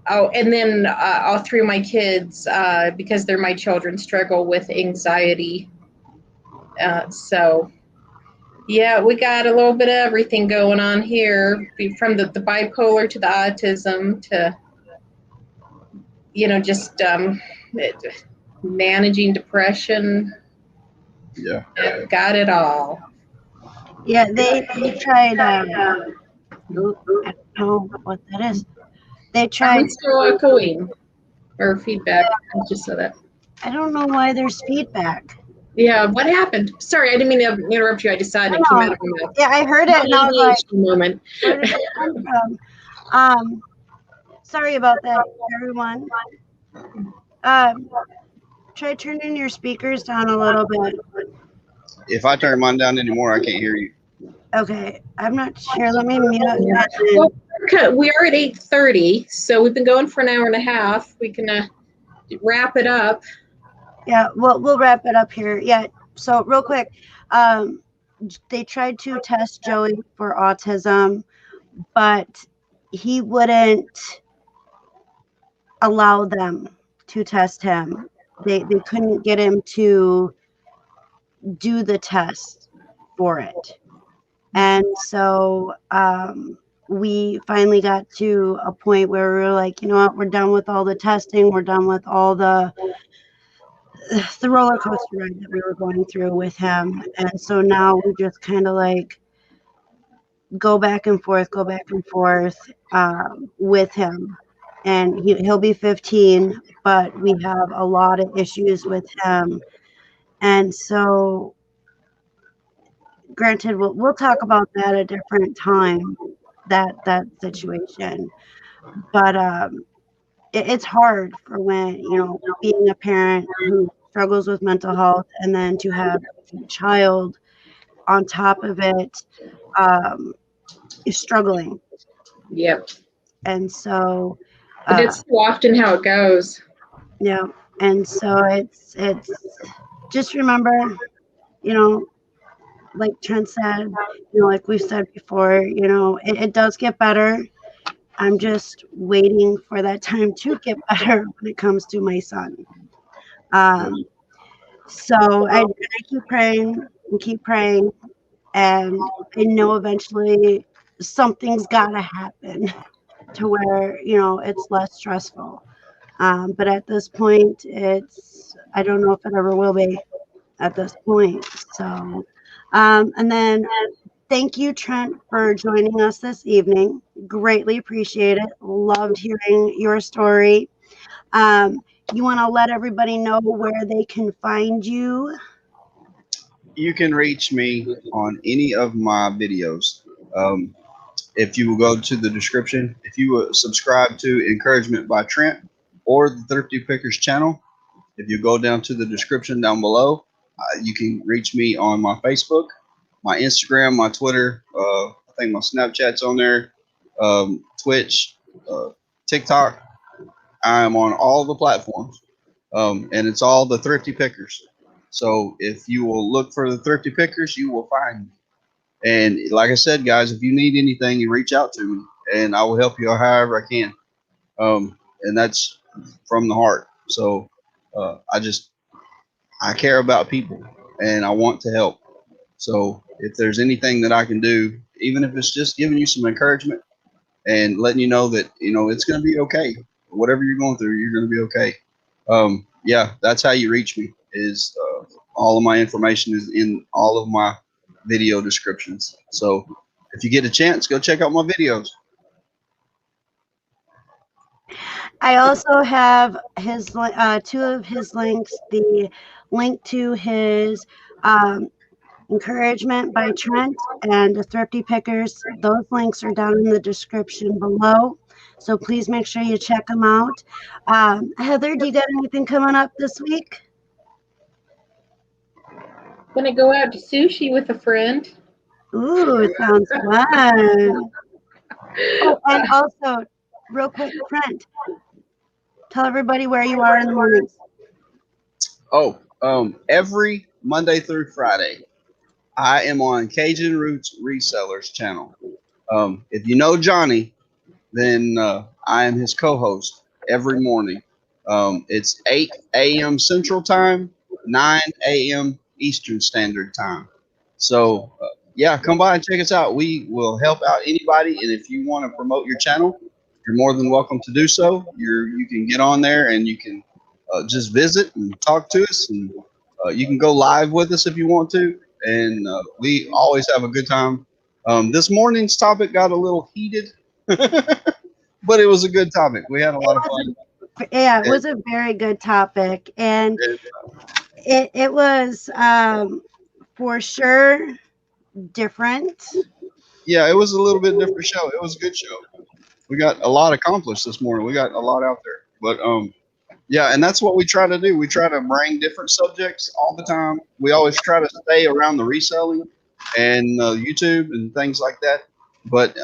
oh, and then all three of my kids, because they're my children, struggle with anxiety. So yeah, we got a little bit of everything going on here, from the bipolar to the autism to, just managing depression. Yeah. Got it all. Yeah, they tried. Ooh, I don't know what that is. They Are tried. we still echoing or feedback? Just so that. I don't know why there's feedback. Yeah, what happened? Sorry, I didn't mean to interrupt you. I decided it came out of my mouth. Yeah, I heard it and I was like, ADHD moment. where did it come from? Sorry about that, everyone. Try turning your speakers down a little bit. If I turn mine down anymore, I can't hear you. Okay, I'm not sure. Let me mute. Yeah. Well, we are at 8:30, so we've been going for an hour and a half. We can wrap it up. Yeah, we'll wrap it up here. Yeah. So real quick, they tried to test Joey for autism, but he wouldn't allow them to test him. They couldn't get him to do the test for it. And so we finally got to a point where we were like, you know what, we're done with all the testing. We're done with all the roller coaster ride that we were going through with him. And so now we just kind of like go back and forth with him. And he'll be 15, but we have a lot of issues with him. And so, granted, we'll talk about that a different time, that situation. But it's hard for when, being a parent who struggles with mental health and then to have a child on top of it is struggling. Yep. And so But it's so often how it goes. yeah. And so it's just remember, like Trent said, like we've said before, it does get better. I'm just waiting for that time to get better when it comes to my son. So I keep praying and keep praying, and I know eventually something's got to happen to where it's less stressful. But at this point, I don't know if it ever will be at this point. So, and then thank you, Trent, for joining us this evening. Greatly appreciate it. Loved hearing your story. You want to let everybody know where they can find you? You can reach me on any of my videos. If you will go to the description, if you will subscribe to Encouragement by Trent or the Thrifty Pickers channel, if you go down to the description down below, you can reach me on my Facebook, my Instagram, my Twitter. I think my Snapchat's on there, Twitch, TikTok. I am on all the platforms, and it's all the Thrifty Pickers. So if you will look for the Thrifty Pickers, you will find me. And like I said, guys, if you need anything, you reach out to me, and I will help you however I can. And that's from the heart. So I care about people, and I want to help. So if there's anything that I can do, even if it's just giving you some encouragement and letting you know that it's going to be okay. Whatever you're going through, you're going to be okay. Yeah, that's how you reach me. Is all of my information is in all of my video descriptions. So if you get a chance, go check out my videos. I also have his two of his links. The link to his Encouragement by Trent and the Thrifty Pickers. Those links are down in the description below. So please make sure you check them out. Heather, do you got anything coming up this week? When I go out to sushi with a friend. Ooh, sounds fun. Oh, and also, real quick, Trent, Tell everybody where you are in the mornings. Oh, every Monday through Friday, I am on Cajun Roots Resellers channel. If you know Johnny, then I am his co-host every morning. It's 8 a.m. Central Time, 9 a.m. Eastern Standard Time. So yeah, come by and check us out. We will help out anybody, and if you want to promote your channel, you're more than welcome to do so. You can get on there and you can just visit and talk to us, and you can go live with us if you want to. And we always have a good time. This morning's topic got a little heated, but it was a good topic. We had a lot of fun. Yeah, it And, was a very good topic, and and, it was for sure different. yeah, it was a little bit different show. It was a good show. We got a lot accomplished this morning. We got a lot out there. But yeah, and that's what we try to do. We try to bring different subjects all the time. We always try to stay around the reselling and YouTube and things like that. But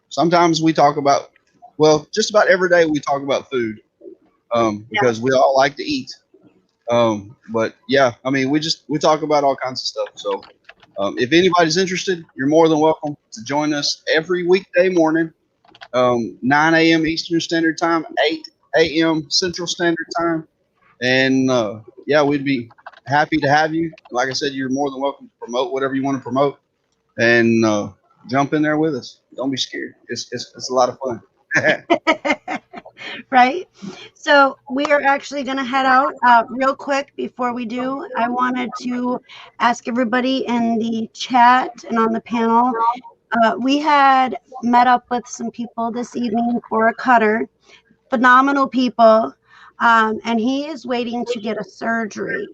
sometimes we talk about, well, just about every day we talk about food because we all like to eat. But yeah, I mean, we talk about all kinds of stuff. So if anybody's interested, you're more than welcome to join us every weekday morning, 9 a.m. Eastern Standard Time, 8 a.m. Central Standard Time. And yeah, we'd be happy to have you. Like I said, you're more than welcome to promote whatever you want to promote, and jump in there with us. Don't be scared. It's a lot of fun. Right? So we are actually going to head out real quick. Before we do, I wanted to ask everybody in the chat and on the panel. We had met up with some people this evening for a cutter, phenomenal people, and he is waiting to get a surgery.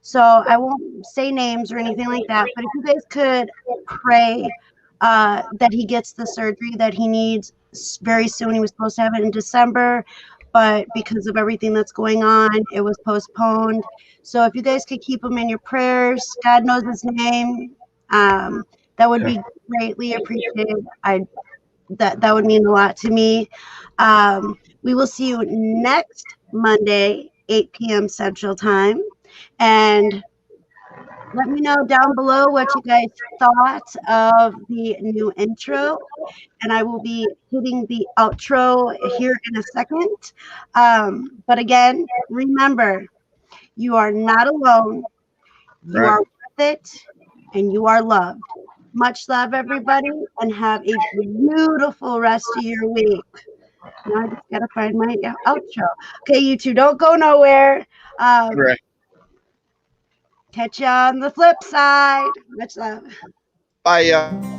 So I won't say names or anything like that, but if you guys could pray that he gets the surgery that he needs very soon. He was supposed to have it in December, but because of everything that's going on, it was postponed. So if you guys could keep him in your prayers, God knows his name. That would be greatly appreciated. That would mean a lot to me. We will see you next Monday, 8 p.m. Central Time. And let me know down below what you guys thought of the new intro. And I will be hitting the outro here in a second. But again, remember, you are not alone. You Right. are worth it, and you are loved. Much love, everybody, and have a beautiful rest of your week. Now I just got to find my outro. Okay, you two, don't go nowhere. Right. Catch you on the flip side. Much love. Bye, y'all.